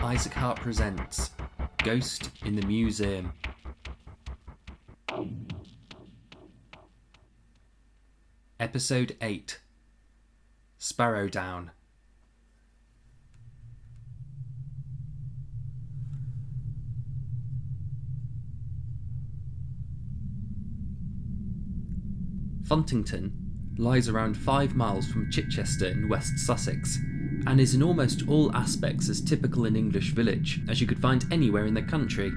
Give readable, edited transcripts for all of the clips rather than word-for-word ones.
Isaac Hart presents Ghost in the Museum. Episode 8 Sparrow Down. Funtington lies around 5 miles from Chichester in West Sussex, and is in almost all aspects as typical an English village as you could find anywhere in the country.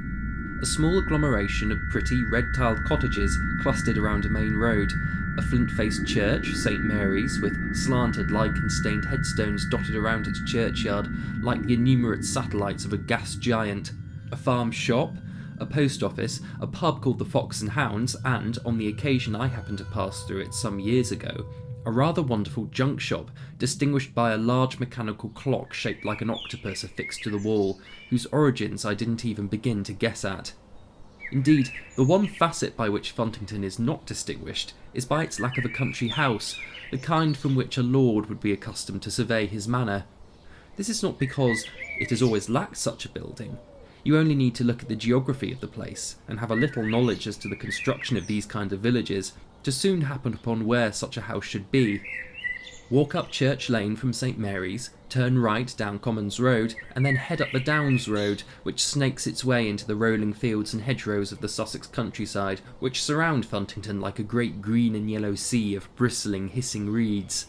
A small agglomeration of pretty red-tiled cottages clustered around a main road, a flint-faced church, St Mary's, with slanted lichen-stained headstones dotted around its churchyard like the innumerate satellites of a gas giant, a farm shop, a post office, a pub called the Fox and Hounds, and, on the occasion I happened to pass through it some years ago, a rather wonderful junk shop, distinguished by a large mechanical clock shaped like an octopus affixed to the wall, whose origins I didn't even begin to guess at. Indeed, the one facet by which Funtington is not distinguished is by its lack of a country house, the kind from which a lord would be accustomed to survey his manor. This is not because it has always lacked such a building. You only need to look at the geography of the place, and have a little knowledge as to the construction of these kind of villages, to soon happen upon where such a house should be. Walk up Church Lane from St Mary's, turn right down Commons Road, and then head up the Downs Road, which snakes its way into the rolling fields and hedgerows of the Sussex countryside, which surround Funtington like a great green and yellow sea of bristling, hissing reeds.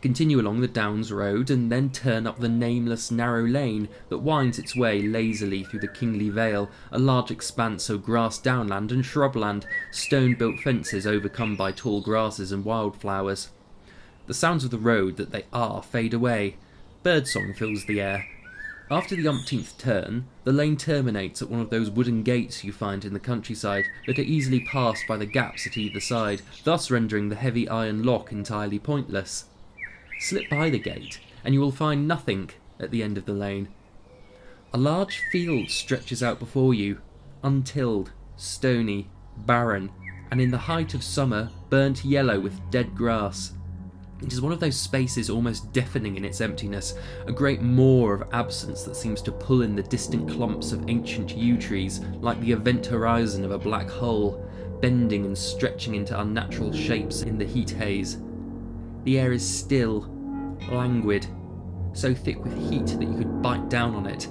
Continue along the Downs Road, and then turn up the nameless narrow lane that winds its way lazily through the Kingly Vale, a large expanse of grass downland and shrubland, stone-built fences overcome by tall grasses and wildflowers. The sounds of the road that they are fade away. Birdsong fills the air. After the umpteenth turn, the lane terminates at one of those wooden gates you find in the countryside that are easily passed by the gaps at either side, thus rendering the heavy iron lock entirely pointless. Slip by the gate, and you will find nothing at the end of the lane. A large field stretches out before you, untilled, stony, barren, and in the height of summer, burnt yellow with dead grass. It is one of those spaces almost deafening in its emptiness, a great maw of absence that seems to pull in the distant clumps of ancient yew trees like the event horizon of a black hole, bending and stretching into unnatural shapes in the heat haze. The air is still, languid, so thick with heat that you could bite down on it.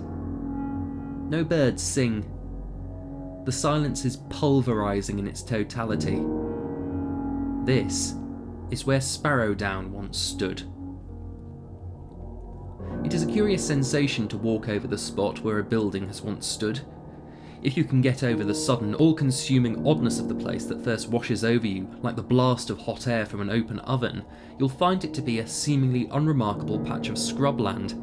No birds sing. The silence is pulverising in its totality. This is where Sparrow Down once stood. It is a curious sensation to walk over the spot where a building has once stood. If you can get over the sudden, all-consuming oddness of the place that first washes over you like the blast of hot air from an open oven, you'll find it to be a seemingly unremarkable patch of scrubland.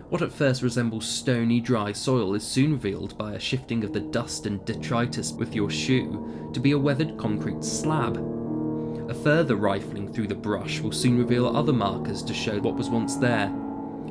What at first resembles stony, dry soil is soon revealed by a shifting of the dust and detritus with your shoe to be a weathered concrete slab. A further rifling through the brush will soon reveal other markers to show what was once there.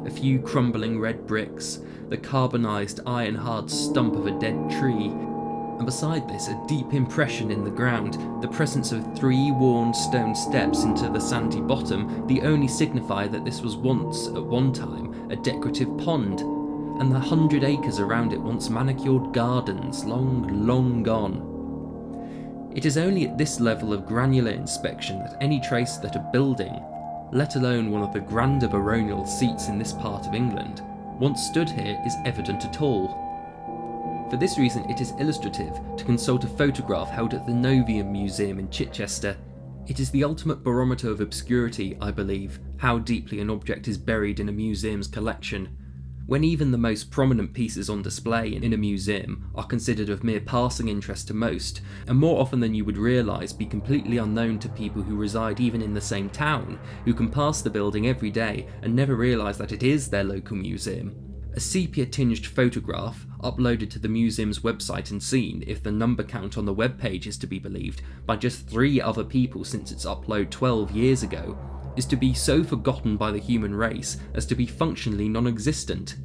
A few crumbling red bricks, the carbonised iron-hard stump of a dead tree, and beside this a deep impression in the ground, the presence of 3 worn stone steps into the sandy bottom, the only signifier that this was once, at one time, a decorative pond, and the 100 acres around it once manicured gardens, long gone. It is only at this level of granular inspection that any trace that a building, let alone one of the grander baronial seats in this part of England, once stood here is evident at all. For this reason it is illustrative to consult a photograph held at the Novium Museum in Chichester. It is the ultimate barometer of obscurity, I believe, how deeply an object is buried in a museum's collection. When even the most prominent pieces on display in a museum are considered of mere passing interest to most, and more often than you would realise be completely unknown to people who reside even in the same town, who can pass the building every day and never realise that it is their local museum, A sepia-tinged photograph, uploaded to the museum's website and seen, if the number count on the webpage is to be believed, by just 3 other people since its upload 12 years ago, is to be so forgotten by the human race as to be functionally non-existent.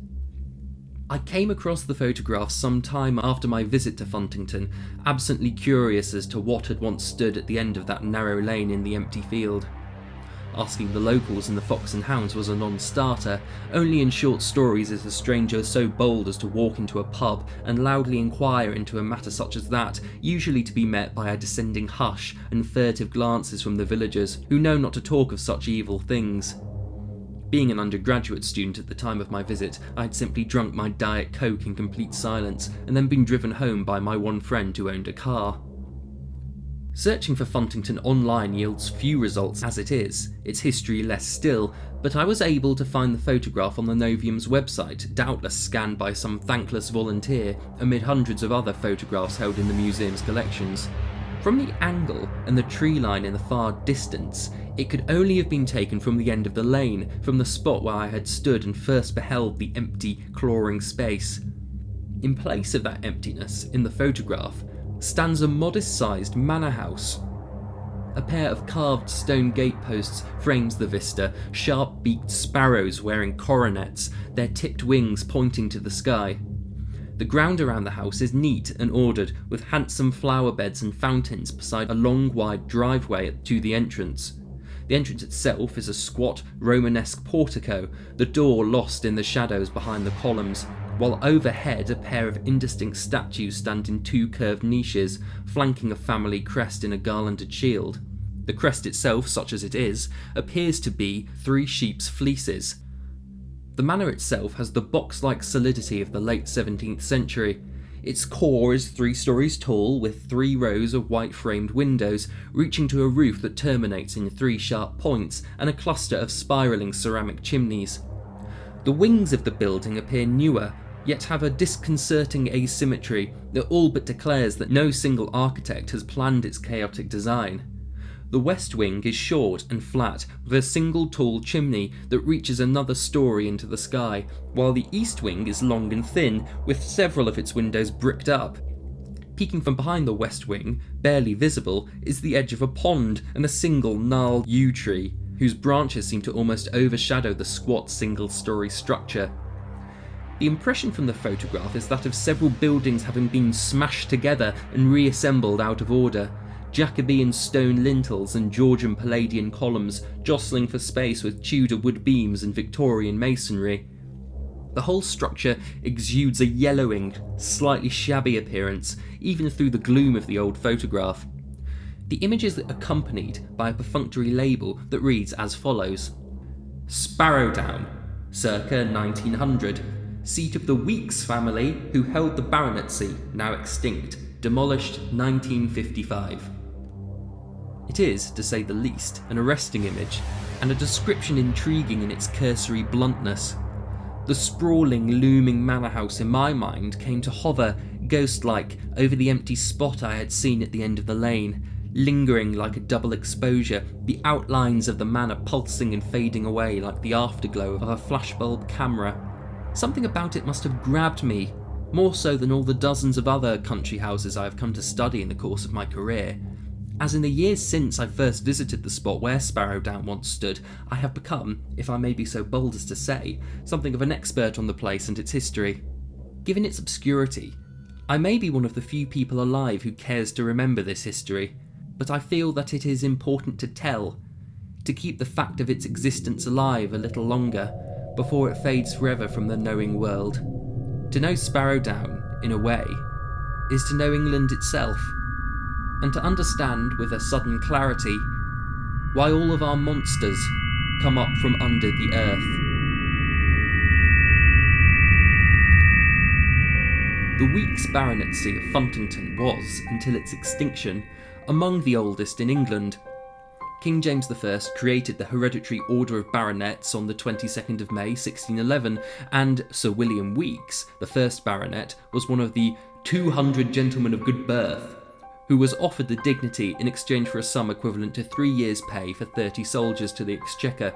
I came across the photograph some time after my visit to Funtington, absently curious as to what had once stood at the end of that narrow lane in the empty field. Asking the locals and the Fox and Hounds was a non-starter. Only in short stories is a stranger so bold as to walk into a pub and loudly inquire into a matter such as that, usually to be met by a descending hush and furtive glances from the villagers, who know not to talk of such evil things. Being an undergraduate student at the time of my visit, I had simply drunk my Diet Coke in complete silence and then been driven home by my one friend who owned a car. Searching for Funtington online yields few results as it is, its history less still, but I was able to find the photograph on the Novium's website, doubtless scanned by some thankless volunteer amid hundreds of other photographs held in the museum's collections. From the angle and the tree line in the far distance, it could only have been taken from the end of the lane, from the spot where I had stood and first beheld the empty, clawing space. In place of that emptiness, in the photograph, stands a modest-sized manor house. A pair of carved stone gateposts frames the vista, sharp-beaked sparrows wearing coronets, their tipped wings pointing to the sky. The ground around the house is neat and ordered, with handsome flower beds and fountains beside a long, wide driveway to the entrance. The entrance itself is a squat, Romanesque portico, the door lost in the shadows behind the columns, while overhead a pair of indistinct statues stand in 2 curved niches, flanking a family crest in a garlanded shield. The crest itself, such as it is, appears to be 3 sheep's fleeces. The manor itself has the box-like solidity of the late 17th century. Its core is 3 stories tall, with 3 rows of white-framed windows, reaching to a roof that terminates in 3 sharp points, and a cluster of spiralling ceramic chimneys. The wings of the building appear newer, yet have a disconcerting asymmetry that all but declares that no single architect has planned its chaotic design. The west wing is short and flat, with a single tall chimney that reaches another story into the sky, while the east wing is long and thin, with several of its windows bricked up. Peeking from behind the west wing, barely visible, is the edge of a pond and a single gnarled yew tree, whose branches seem to almost overshadow the squat single-story structure. The impression from the photograph is that of several buildings having been smashed together and reassembled out of order. Jacobean stone lintels and Georgian Palladian columns jostling for space with Tudor wood beams and Victorian masonry. The whole structure exudes a yellowing, slightly shabby appearance, even through the gloom of the old photograph. The image is accompanied by a perfunctory label that reads as follows: Sparrowdown, circa 1900, seat of the Weeks family who held the baronetcy, now extinct, demolished 1955. It is, to say the least, an arresting image, and a description intriguing in its cursory bluntness. The sprawling, looming manor house in my mind came to hover, ghost-like, over the empty spot I had seen at the end of the lane, lingering like a double exposure, the outlines of the manor pulsing and fading away like the afterglow of a flashbulb camera. Something about it must have grabbed me, more so than all the dozens of other country houses I have come to study in the course of my career. As in the years since I first visited the spot where Sparrowdown once stood, I have become, if I may be so bold as to say, something of an expert on the place and its history. Given its obscurity, I may be one of the few people alive who cares to remember this history, but I feel that it is important to tell, to keep the fact of its existence alive a little longer, before it fades forever from the knowing world. To know Sparrowdown, in a way, is to know England itself, and to understand with a sudden clarity why all of our monsters come up from under the earth. The Weeks baronetcy of Funtington was, until its extinction, among the oldest in England. King James I created the hereditary Order of Baronets on the 22nd of May 1611, and Sir William Weeks, the first baronet, was one of the 200 gentlemen of good birth, who was offered the dignity in exchange for a sum equivalent to 3 years' pay for 30 soldiers to the Exchequer.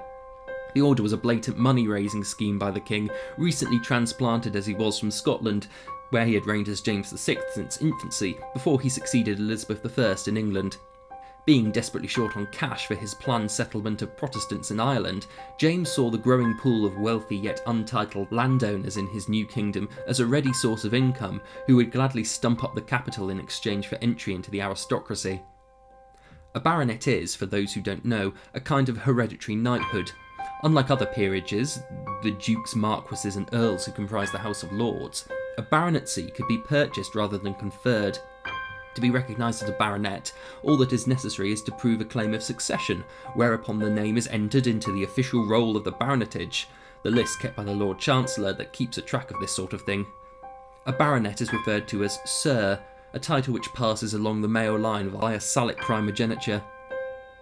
The order was a blatant money-raising scheme by the king, recently transplanted as he was from Scotland, where he had reigned as James VI since infancy, before he succeeded Elizabeth I in England. Being desperately short on cash for his planned settlement of Protestants in Ireland, James saw the growing pool of wealthy yet untitled landowners in his new kingdom as a ready source of income who would gladly stump up the capital in exchange for entry into the aristocracy. A baronet is, for those who don't know, a kind of hereditary knighthood. Unlike other peerages, the dukes, marquises and earls who comprise the House of Lords, a baronetcy could be purchased rather than conferred. To be recognised as a baronet, all that is necessary is to prove a claim of succession, whereupon the name is entered into the official roll of the baronetage, the list kept by the Lord Chancellor that keeps a track of this sort of thing. A baronet is referred to as Sir, a title which passes along the male line via Salic primogeniture.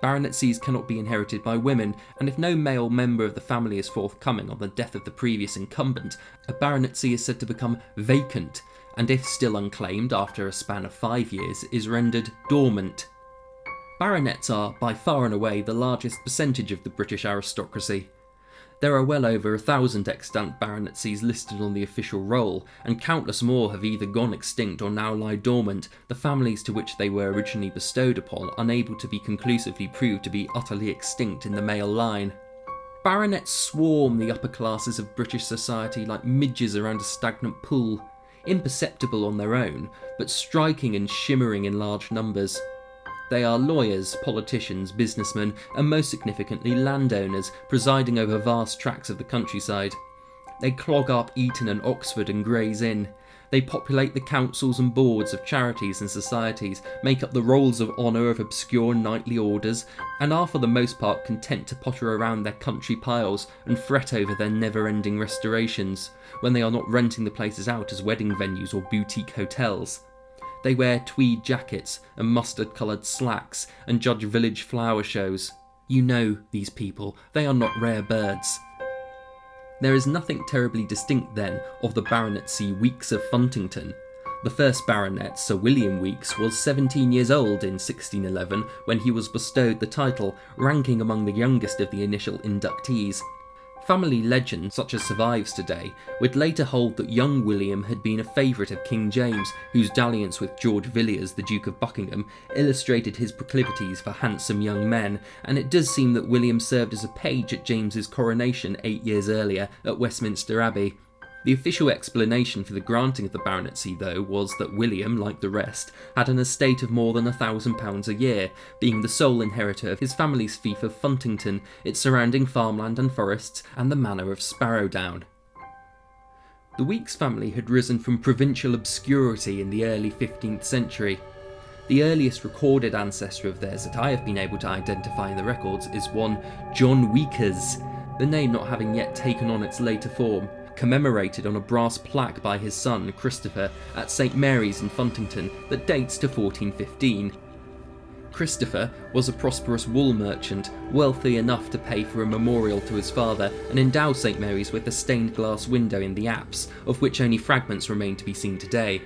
Baronetcies cannot be inherited by women, and if no male member of the family is forthcoming on the death of the previous incumbent, a baronetcy is said to become vacant, and if still unclaimed after a span of 5 years, is rendered dormant. Baronets are, by far and away, the largest percentage of the British aristocracy. There are well over 1,000 extant baronetcies listed on the official roll, and countless more have either gone extinct or now lie dormant, the families to which they were originally bestowed upon unable to be conclusively proved to be utterly extinct in the male line. Baronets swarm the upper classes of British society like midges around a stagnant pool, imperceptible on their own, but striking and shimmering in large numbers. They are lawyers, politicians, businessmen, and most significantly landowners, presiding over vast tracts of the countryside. They clog up Eton and Oxford and Gray's Inn. They populate the councils and boards of charities and societies, make up the rolls of honour of obscure knightly orders, and are for the most part content to potter around their country piles and fret over their never-ending restorations, when they are not renting the places out as wedding venues or boutique hotels. They wear tweed jackets and mustard-coloured slacks and judge village flower shows. You know these people, they are not rare birds. There is nothing terribly distinct then of the baronetcy Weeks of Funtington. The first baronet, Sir William Weeks, was 17 years old in 1611 when he was bestowed the title, ranking among the youngest of the initial inductees. Family legend, such as survives today, would later hold that young William had been a favourite of King James, whose dalliance with George Villiers, the Duke of Buckingham, illustrated his proclivities for handsome young men, and it does seem that William served as a page at James's coronation 8 years earlier at Westminster Abbey. The official explanation for the granting of the baronetcy, though, was that William, like the rest, had an estate of more than £1,000 a year, being the sole inheritor of his family's fief of Funtington, its surrounding farmland and forests, and the manor of Sparrowdown. The Weeks family had risen from provincial obscurity in the early 15th century. The earliest recorded ancestor of theirs that I have been able to identify in the records is one John Weekers, the name not having yet taken on its later form, commemorated on a brass plaque by his son Christopher at St Mary's in Funtington that dates to 1415. Christopher was a prosperous wool merchant, wealthy enough to pay for a memorial to his father and endow St Mary's with a stained glass window in the apse, of which only fragments remain to be seen today.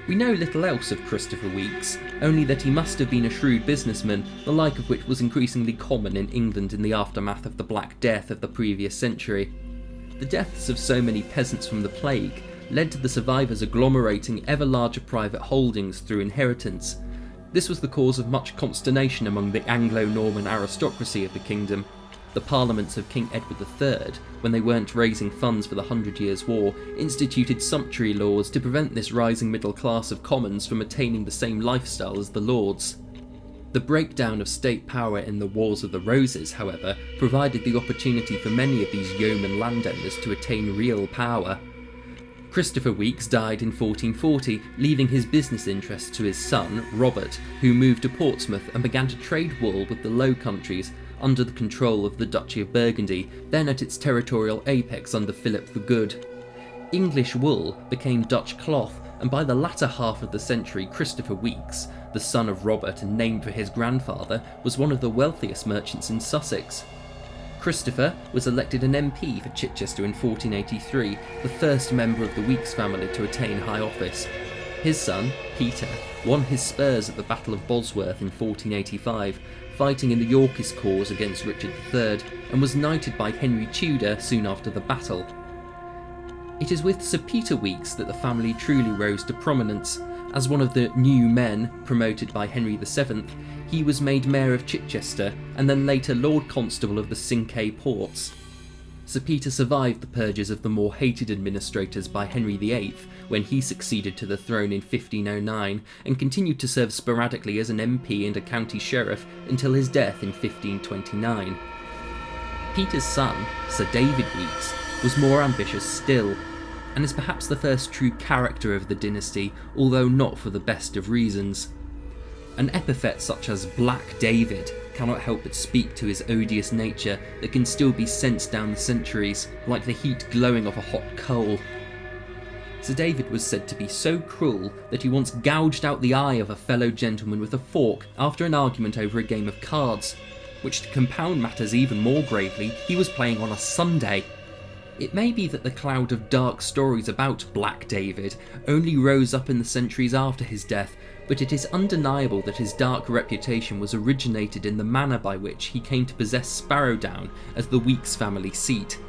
We know little else of Christopher Weeks, only that he must have been a shrewd businessman, the like of which was increasingly common in England in the aftermath of the Black Death of the previous century. The deaths of so many peasants from the plague led to the survivors agglomerating ever larger private holdings through inheritance. This was the cause of much consternation among the Anglo-Norman aristocracy of the kingdom. The parliaments of King Edward III, when they weren't raising funds for the 100 Years' War, instituted sumptuary laws to prevent this rising middle class of commons from attaining the same lifestyle as the lords. The breakdown of state power in the Wars of the Roses, however, provided the opportunity for many of these yeoman landowners to attain real power. Christopher Weeks died in 1440, leaving his business interests to his son, Robert, who moved to Portsmouth and began to trade wool with the Low Countries under the control of the Duchy of Burgundy, then at its territorial apex under Philip the Good. English wool became Dutch cloth, and by the latter half of the century, Christopher Weeks, the son of Robert and named for his grandfather, was one of the wealthiest merchants in Sussex. Christopher was elected an MP for Chichester in 1483, the first member of the Weeks family to attain high office. His son, Peter, won his spurs at the Battle of Bosworth in 1485, fighting in the Yorkist cause against Richard III, and was knighted by Henry Tudor soon after the battle. It is with Sir Peter Weekes that the family truly rose to prominence. As one of the new men promoted by Henry VII, he was made Mayor of Chichester and then later Lord Constable of the Cinque Ports. Sir Peter survived the purges of the more hated administrators by Henry VIII when he succeeded to the throne in 1509, and continued to serve sporadically as an MP and a county sheriff until his death in 1529. Peter's son, Sir David Weekes, was more ambitious still, and is perhaps the first true character of the dynasty, although not for the best of reasons. An epithet such as Black David cannot help but speak to his odious nature that can still be sensed down the centuries, like the heat glowing off a hot coal. Sir David was said to be so cruel that he once gouged out the eye of a fellow gentleman with a fork after an argument over a game of cards, which, to compound matters even more gravely, he was playing on a Sunday. It may be that the cloud of dark stories about Black David only rose up in the centuries after his death, but it is undeniable that his dark reputation was originated in the manner by which he came to possess Sparrow Down as the Weekes family seat.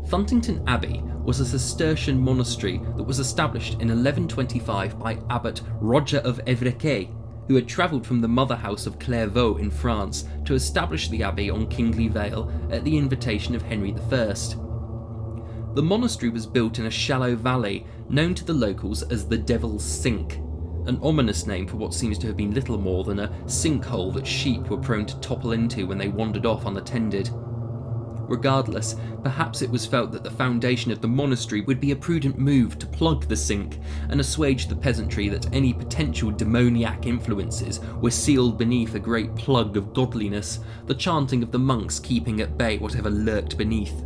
Funtington Abbey was a Cistercian monastery that was established in 1125 by Abbot Roger of Evrequet, who had travelled from the mother house of Clairvaux in France to establish the abbey on Kingly Vale at the invitation of Henry I. The monastery was built in a shallow valley known to the locals as the Devil's Sink, an ominous name for what seems to have been little more than a sinkhole that sheep were prone to topple into when they wandered off unattended. Regardless, perhaps it was felt that the foundation of the monastery would be a prudent move to plug the sink and assuage the peasantry that any potential demoniac influences were sealed beneath a great plug of godliness, the chanting of the monks keeping at bay whatever lurked beneath.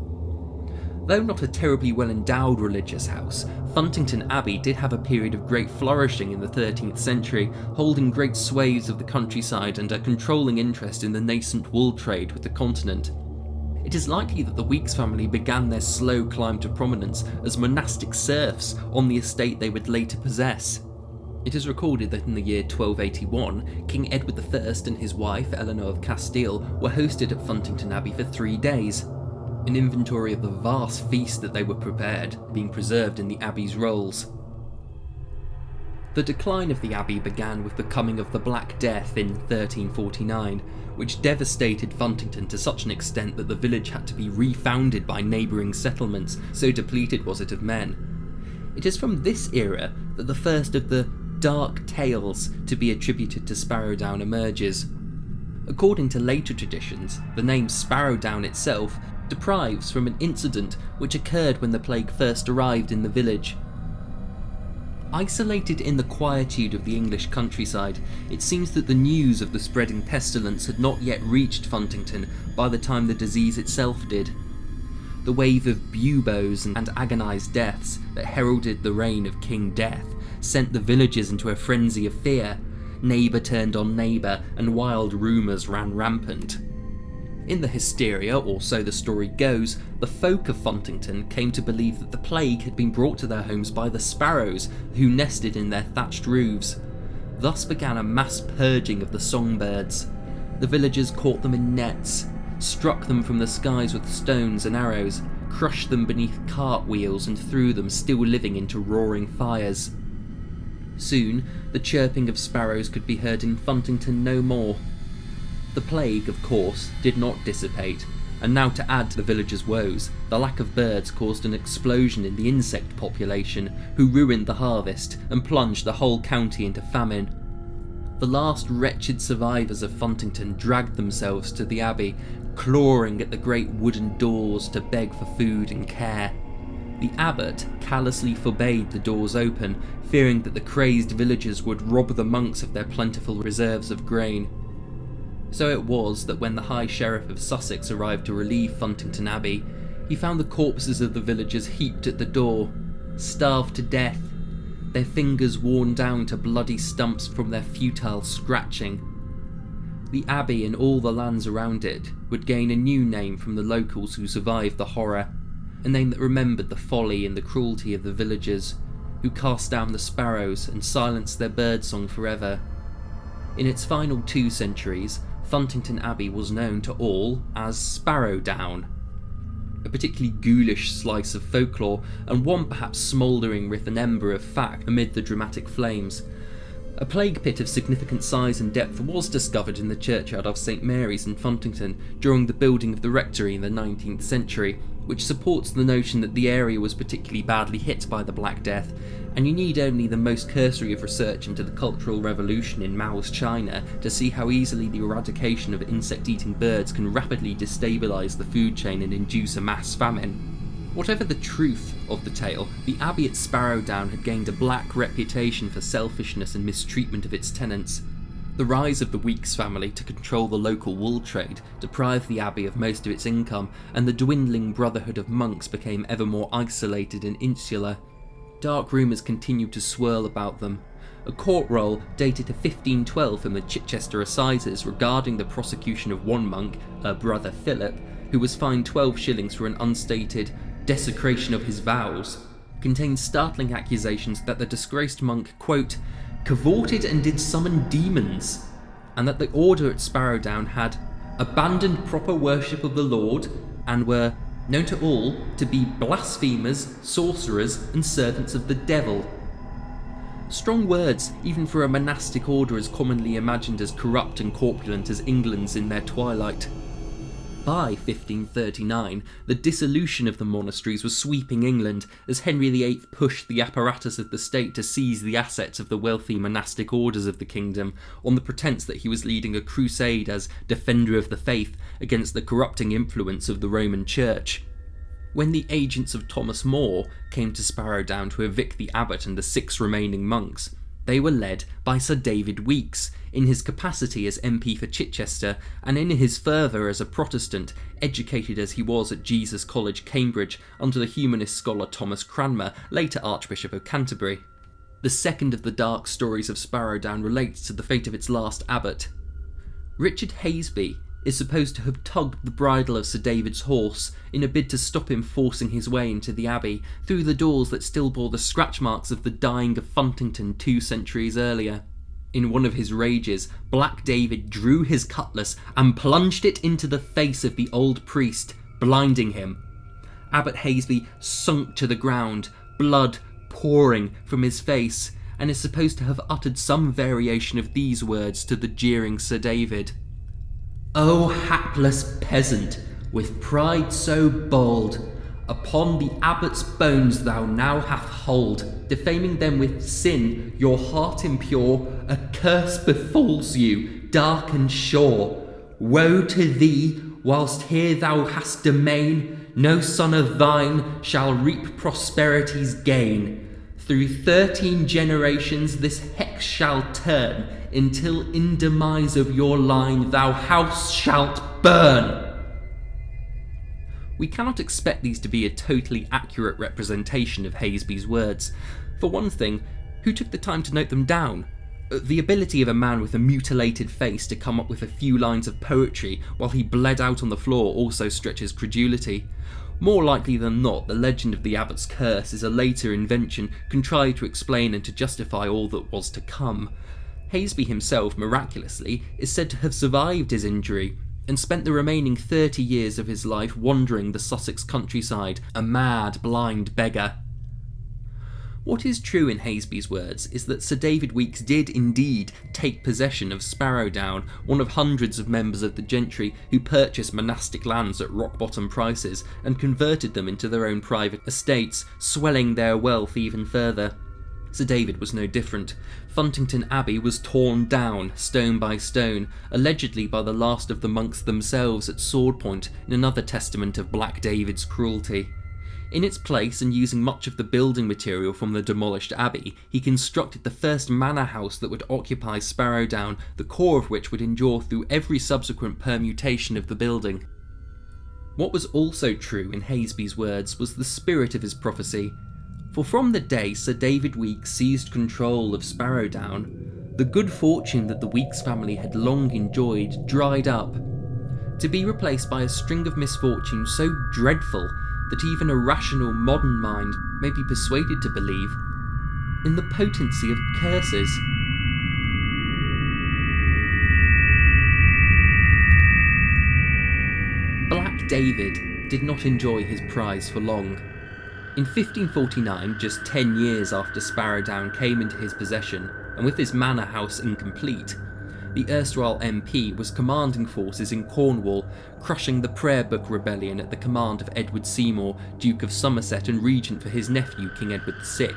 Though not a terribly well-endowed religious house, Funtington Abbey did have a period of great flourishing in the 13th century, holding great swathes of the countryside and a controlling interest in the nascent wool trade with the continent. It is likely that the Weekes family began their slow climb to prominence as monastic serfs on the estate they would later possess. It is recorded that in the year 1281, King Edward I and his wife Eleanor of Castile were hosted at Funtington Abbey for 3 days. An inventory of the vast feast that they were prepared being preserved in the Abbey's rolls. The decline of the Abbey began with the coming of the Black Death in 1349, which devastated Funtington to such an extent that the village had to be refounded by neighbouring settlements, so depleted was it of men. It is from this era that the first of the dark tales to be attributed to Sparrow Down emerges. According to later traditions, the name Sparrow Down itself derives from an incident which occurred when the plague first arrived in the village. Isolated in the quietude of the English countryside, it seems that the news of the spreading pestilence had not yet reached Funtington by the time the disease itself did. The wave of buboes and agonised deaths that heralded the reign of King Death sent the villagers into a frenzy of fear. Neighbour turned on neighbour, and wild rumours ran rampant. In the hysteria, or so the story goes, the folk of Funtington came to believe that the plague had been brought to their homes by the sparrows who nested in their thatched roofs. Thus began a mass purging of the songbirds. The villagers caught them in nets, struck them from the skies with stones and arrows, crushed them beneath cartwheels and threw them still living into roaring fires. Soon, the chirping of sparrows could be heard in Funtington no more. The plague, of course, did not dissipate, and now to add to the villagers' woes, the lack of birds caused an explosion in the insect population, who ruined the harvest and plunged the whole county into famine. The last wretched survivors of Funtington dragged themselves to the abbey, clawing at the great wooden doors to beg for food and care. The abbot callously forbade the doors open, fearing that the crazed villagers would rob the monks of their plentiful reserves of grain. So it was that when the High Sheriff of Sussex arrived to relieve Funtington Abbey, he found the corpses of the villagers heaped at the door, starved to death, their fingers worn down to bloody stumps from their futile scratching. The abbey and all the lands around it would gain a new name from the locals who survived the horror, a name that remembered the folly and the cruelty of the villagers, who cast down the sparrows and silenced their birdsong forever. In its final 2 centuries, Funtington Abbey was known to all as Sparrow Down, a particularly ghoulish slice of folklore, and one perhaps smouldering with an ember of fact amid the dramatic flames. A plague pit of significant size and depth was discovered in the churchyard of St Mary's in Funtington during the building of the rectory in the 19th century, which supports the notion that the area was particularly badly hit by the Black Death, and you need only the most cursory of research into the Cultural Revolution in Mao's China to see how easily the eradication of insect-eating birds can rapidly destabilise the food chain and induce a mass famine. Whatever the truth of the tale, the abbey at Sparrow Down had gained a black reputation for selfishness and mistreatment of its tenants. The rise of the Weeks family to control the local wool trade deprived the abbey of most of its income, and the dwindling brotherhood of monks became ever more isolated and insular. Dark rumours continued to swirl about them. A court roll dated to 1512 from the Chichester Assizes regarding the prosecution of one monk, Brother Philip, who was fined 12 shillings for an unstated desecration of his vows, contains startling accusations that the disgraced monk, quote, cavorted and did summon demons, and that the order at Sparrow Down had abandoned proper worship of the Lord and were known to all to be blasphemers, sorcerers, and servants of the devil. Strong words, even for a monastic order as commonly imagined as corrupt and corpulent as England's in their twilight. By 1539, the dissolution of the monasteries was sweeping England as Henry VIII pushed the apparatus of the state to seize the assets of the wealthy monastic orders of the kingdom on the pretence that he was leading a crusade as defender of the faith against the corrupting influence of the Roman Church. When the agents of Thomas More came to Sparrow Down to evict the abbot and the 6 remaining monks, they were led by Sir David Weeks, in his capacity as MP for Chichester, and in his fervour as a Protestant, educated as he was at Jesus College, Cambridge, under the humanist scholar Thomas Cranmer, later Archbishop of Canterbury. The second of the dark stories of Sparrow Down relates to the fate of its last abbot. Richard Haseby is supposed to have tugged the bridle of Sir David's horse in a bid to stop him forcing his way into the abbey through the doors that still bore the scratch marks of the dying of Funtington 2 centuries earlier. In one of his rages, Black David drew his cutlass and plunged it into the face of the old priest, blinding him. Abbot Haseby sunk to the ground, blood pouring from his face, and is supposed to have uttered some variation of these words to the jeering Sir David. O hapless peasant, with pride so bold, upon the abbot's bones thou now hast hold, defaming them with sin, your heart impure, a curse befalls you, dark and sure. Woe to thee, whilst here thou hast domain, no son of thine shall reap prosperity's gain. Through 13 generations this hex shall turn, until in demise of your line thou house shalt burn. We cannot expect these to be a totally accurate representation of Haseby's words. For one thing, who took the time to note them down? The ability of a man with a mutilated face to come up with a few lines of poetry while he bled out on the floor also stretches credulity. More likely than not, the legend of the abbot's curse is a later invention contrived to explain and to justify all that was to come. Haseby himself, miraculously, is said to have survived his injury and spent the remaining 30 years of his life wandering the Sussex countryside, a mad, blind beggar. What is true in Haseby's words is that Sir David Weeks did indeed take possession of Sparrow Down, one of hundreds of members of the gentry who purchased monastic lands at rock-bottom prices and converted them into their own private estates, swelling their wealth even further. Sir David was no different. Funtington Abbey was torn down, stone by stone, allegedly by the last of the monks themselves at sword point, in another testament of Black David's cruelty. In its place, and using much of the building material from the demolished abbey, he constructed the first manor house that would occupy Sparrow Down, the core of which would endure through every subsequent permutation of the building. What was also true in Haseby's words was the spirit of his prophecy. For from the day Sir David Weeks seized control of Sparrow Down, the good fortune that the Weeks family had long enjoyed dried up, to be replaced by a string of misfortunes so dreadful that even a rational modern mind may be persuaded to believe in the potency of curses. David did not enjoy his prize for long. In 1549, just 10 years after Sparrowdown came into his possession, and with his manor house incomplete, the erstwhile MP was commanding forces in Cornwall, crushing the Prayer Book Rebellion at the command of Edward Seymour, Duke of Somerset and regent for his nephew King Edward VI.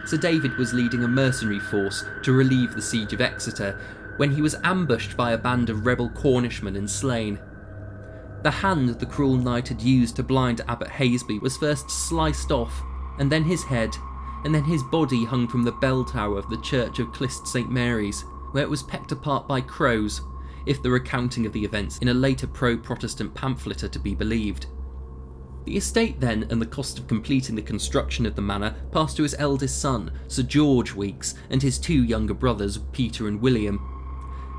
Sir David was leading a mercenary force to relieve the siege of Exeter, when he was ambushed by a band of rebel Cornishmen and slain. The hand the cruel knight had used to blind Abbot Haseby was first sliced off, and then his head, and then his body hung from the bell tower of the church of Clist St Mary's, where it was pecked apart by crows, if the recounting of the events in a later pro-Protestant pamphlet are to be believed. The estate then, and the cost of completing the construction of the manor, passed to his eldest son, Sir George Weeks, and his 2 younger brothers, Peter and William.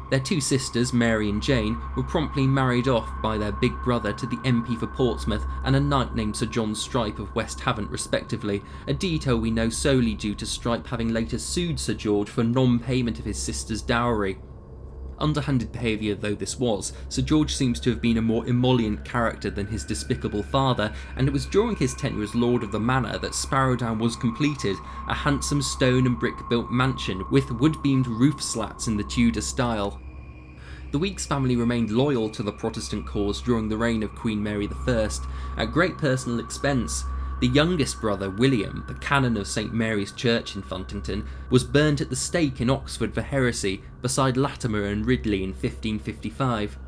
Their 2 sisters, Mary and Jane, were promptly married off by their big brother to the MP for Portsmouth and a knight named Sir John Strype of West Havant respectively, a detail we know solely due to Strype having later sued Sir George for non-payment of his sister's dowry. Underhanded behaviour though this was, Sir George seems to have been a more emollient character than his despicable father, and it was during his tenure as Lord of the Manor that Sparrowdown was completed, a handsome stone and brick built mansion with wood-beamed roof slats in the Tudor style. The Weeks family remained loyal to the Protestant cause during the reign of Queen Mary I, at great personal expense. The youngest brother, William, the canon of St Mary's Church in Funtington, was burnt at the stake in Oxford for heresy beside Latimer and Ridley in 1555.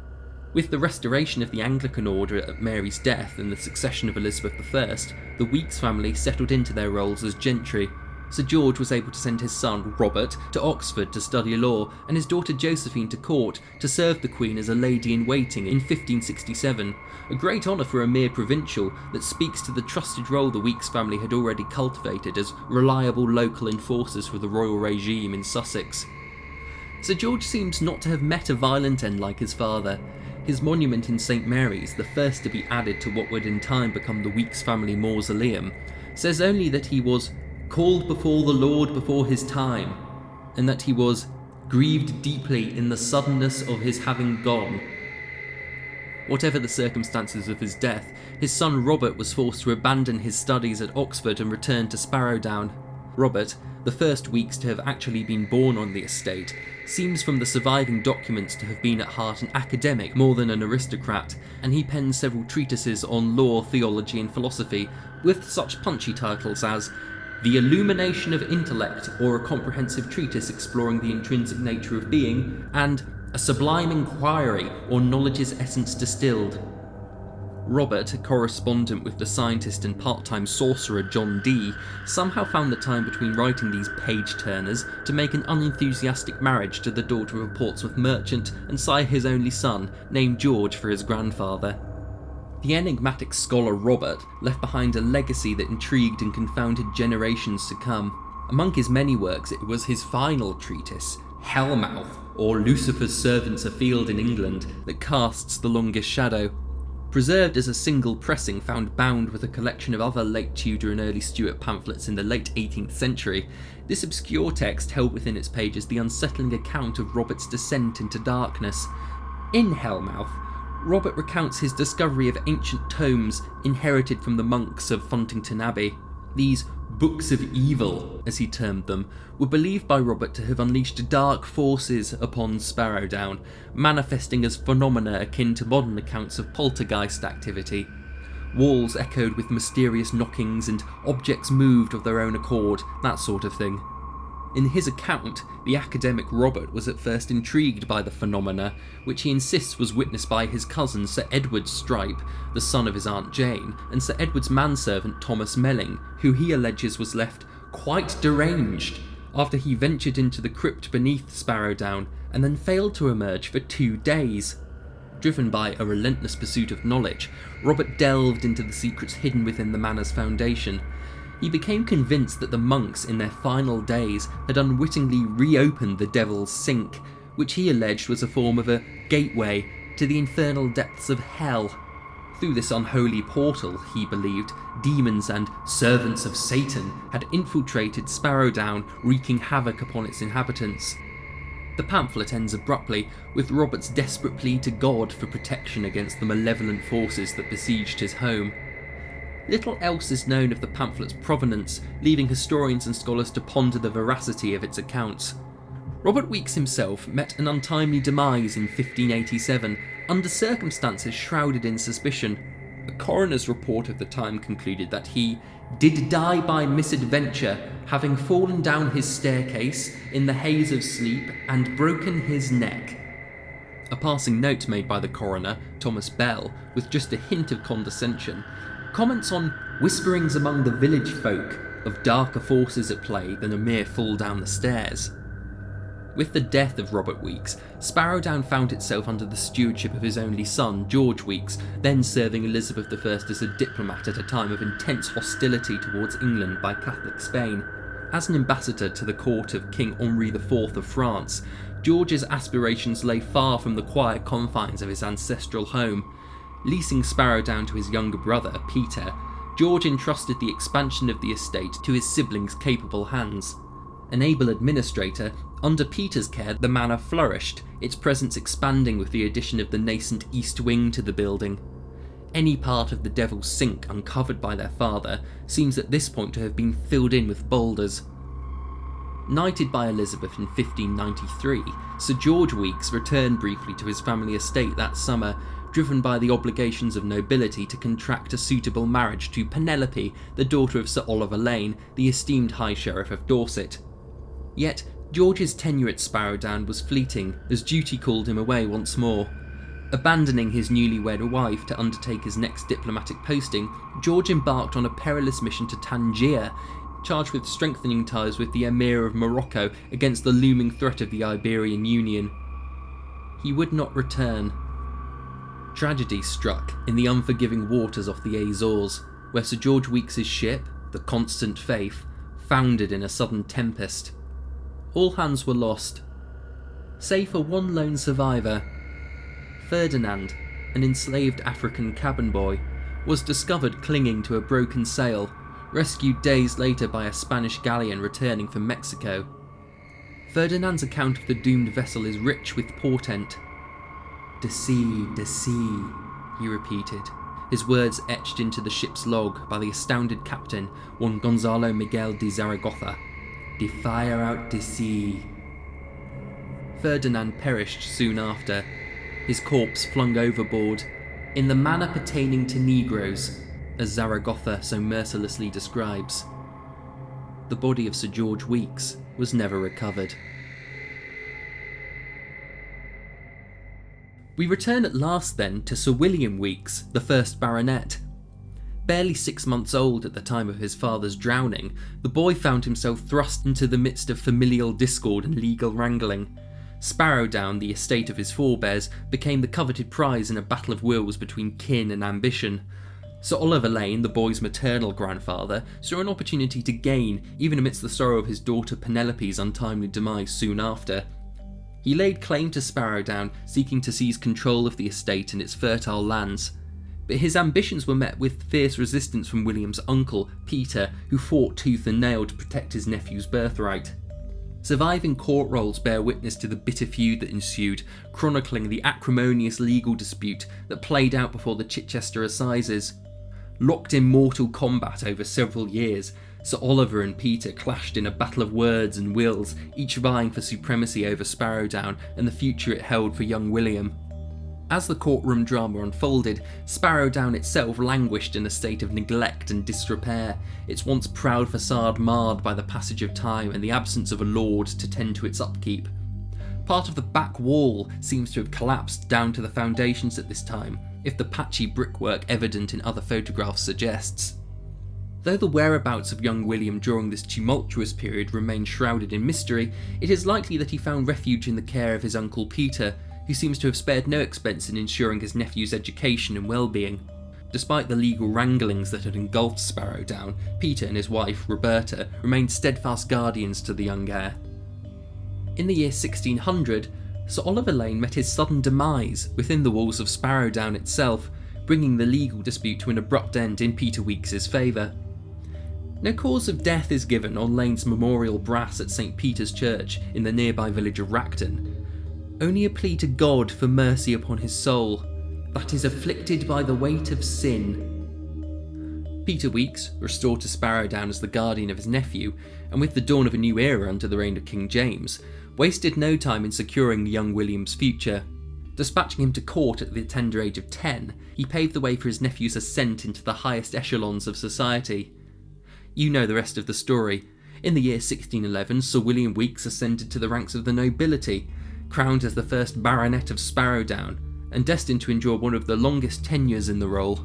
With the restoration of the Anglican order at Mary's death and the succession of Elizabeth I, the Weeks family settled into their roles as gentry. Sir George was able to send his son, Robert, to Oxford to study law, and his daughter Josephine to court to serve the Queen as a lady-in-waiting in 1567, a great honour for a mere provincial that speaks to the trusted role the Weeks family had already cultivated as reliable local enforcers for the royal regime in Sussex. Sir George seems not to have met a violent end like his father. His monument in St Mary's, the first to be added to what would in time become the Weeks family mausoleum, says only that he was called before the Lord before his time, and that he was grieved deeply in the suddenness of his having gone. Whatever the circumstances of his death, his son Robert was forced to abandon his studies at Oxford and return to Sparrowdown. Robert, the first Weeks to have actually been born on the estate, seems from the surviving documents to have been at heart an academic more than an aristocrat, and he penned several treatises on law, theology and philosophy, with such punchy titles as The Illumination of Intellect, or a comprehensive treatise exploring the intrinsic nature of being, and A Sublime Inquiry, or Knowledge's Essence Distilled. Robert, a correspondent with the scientist and part-time sorcerer John Dee, somehow found the time between writing these page-turners to make an unenthusiastic marriage to the daughter of a Portsmouth merchant and sire his only son, named George for his grandfather. The enigmatic scholar Robert left behind a legacy that intrigued and confounded generations to come. Among his many works, it was his final treatise, Hellmouth, or Lucifer's Servants Afield in England, that casts the longest shadow. Preserved as a single pressing found bound with a collection of other late Tudor and early Stuart pamphlets in the late 18th century, this obscure text held within its pages the unsettling account of Robert's descent into darkness. In Hellmouth, Robert recounts his discovery of ancient tomes inherited from the monks of Funtington Abbey. These books of evil, as he termed them, were believed by Robert to have unleashed dark forces upon Sparrowdown, manifesting as phenomena akin to modern accounts of poltergeist activity. Walls echoed with mysterious knockings and objects moved of their own accord, that sort of thing. In his account, the academic Robert was at first intrigued by the phenomena, which he insists was witnessed by his cousin Sir Edward Strype, the son of his Aunt Jane, and Sir Edward's manservant Thomas Melling, who he alleges was left quite deranged after he ventured into the crypt beneath Sparrowdown and then failed to emerge for 2 days. Driven by a relentless pursuit of knowledge, Robert delved into the secrets hidden within the manor's foundation. He became convinced that the monks in their final days had unwittingly reopened the Devil's Sink, which he alleged was a form of a gateway to the infernal depths of hell. Through this unholy portal, he believed, demons and servants of Satan had infiltrated Sparrowdown, wreaking havoc upon its inhabitants. The pamphlet ends abruptly, with Robert's desperate plea to God for protection against the malevolent forces that besieged his home. Little else is known of the pamphlet's provenance, leaving historians and scholars to ponder the veracity of its accounts. Robert Weeks himself met an untimely demise in 1587, under circumstances shrouded in suspicion. A coroner's report of the time concluded that he did die by misadventure, having fallen down his staircase in the haze of sleep and broken his neck. A passing note made by the coroner, Thomas Bell, with just a hint of condescension, comments on whisperings among the village folk of darker forces at play than a mere fall down the stairs. With the death of Robert Weeks, Sparrowdown found itself under the stewardship of his only son, George Weeks, then serving Elizabeth I as a diplomat at a time of intense hostility towards England by Catholic Spain. As an ambassador to the court of King Henri IV of France, George's aspirations lay far from the quiet confines of his ancestral home. Leasing Sparrowdown to his younger brother, Peter, George entrusted the expansion of the estate to his siblings' capable hands. An able administrator, under Peter's care the manor flourished, its presence expanding with the addition of the nascent east wing to the building. Any part of the Devil's Sink uncovered by their father seems at this point to have been filled in with boulders. Knighted by Elizabeth in 1593, Sir George Weeks returned briefly to his family estate that summer, driven by the obligations of nobility to contract a suitable marriage to Penelope, the daughter of Sir Oliver Lane, the esteemed High Sheriff of Dorset. Yet, George's tenure at Sparrowdown was fleeting, as duty called him away once more. Abandoning his newlywed wife to undertake his next diplomatic posting, George embarked on a perilous mission to Tangier, charged with strengthening ties with the Emir of Morocco against the looming threat of the Iberian Union. He would not return. Tragedy struck in the unforgiving waters off the Azores, where Sir George Weeks' ship, the Constant Faith, foundered in a sudden tempest. All hands were lost, save for one lone survivor. Ferdinand, an enslaved African cabin boy, was discovered clinging to a broken sail, rescued days later by a Spanish galleon returning from Mexico. Ferdinand's account of the doomed vessel is rich with portent. "De sea, he repeated, his words etched into the ship's log by the astounded captain, one Gonzalo Miguel de Zaragoza. "De fire out de sea." Ferdinand perished soon after, his corpse flung overboard, in the manner pertaining to Negroes, as Zaragoza so mercilessly describes. The body of Sir George Weeks was never recovered. We return at last then to Sir William Weeks, the first Baronet. Barely 6 months old at the time of his father's drowning, the boy found himself thrust into the midst of familial discord and legal wrangling. Sparrowdown, the estate of his forebears, became the coveted prize in a battle of wills between kin and ambition. Sir Oliver Lane, the boy's maternal grandfather, saw an opportunity to gain, even amidst the sorrow of his daughter Penelope's untimely demise soon after. He laid claim to Sparrowdown, seeking to seize control of the estate and its fertile lands. But his ambitions were met with fierce resistance from William's uncle, Peter, who fought tooth and nail to protect his nephew's birthright. Surviving court rolls bear witness to the bitter feud that ensued, chronicling the acrimonious legal dispute that played out before the Chichester Assizes. Locked in mortal combat over several years, Sir Oliver and Peter clashed in a battle of words and wills, each vying for supremacy over Sparrowdown and the future it held for young William. As the courtroom drama unfolded, Sparrowdown itself languished in a state of neglect and disrepair, its once proud facade marred by the passage of time and the absence of a lord to tend to its upkeep. Part of the back wall seems to have collapsed down to the foundations at this time, if the patchy brickwork evident in other photographs suggests. Though the whereabouts of young William during this tumultuous period remain shrouded in mystery, it is likely that he found refuge in the care of his uncle Peter, who seems to have spared no expense in ensuring his nephew's education and well-being. Despite the legal wranglings that had engulfed Sparrowdown, Peter and his wife, Roberta, remained steadfast guardians to the young heir. In the year 1600, Sir Oliver Lane met his sudden demise within the walls of Sparrowdown itself, bringing the legal dispute to an abrupt end in Peter Weeks' favour. No cause of death is given on Lane's memorial brass at St. Peter's Church in the nearby village of Racton, only a plea to God for mercy upon his soul, that is afflicted by the weight of sin. Peter Weeks, restored to Sparrowdown as the guardian of his nephew, and with the dawn of a new era under the reign of King James, wasted no time in securing young William's future. Dispatching him to court at the tender age of 10, he paved the way for his nephew's ascent into the highest echelons of society. You know the rest of the story. In the year 1611, Sir William Weeks ascended to the ranks of the nobility, crowned as the first Baronet of Sparrowdown, and destined to endure one of the longest tenures in the role.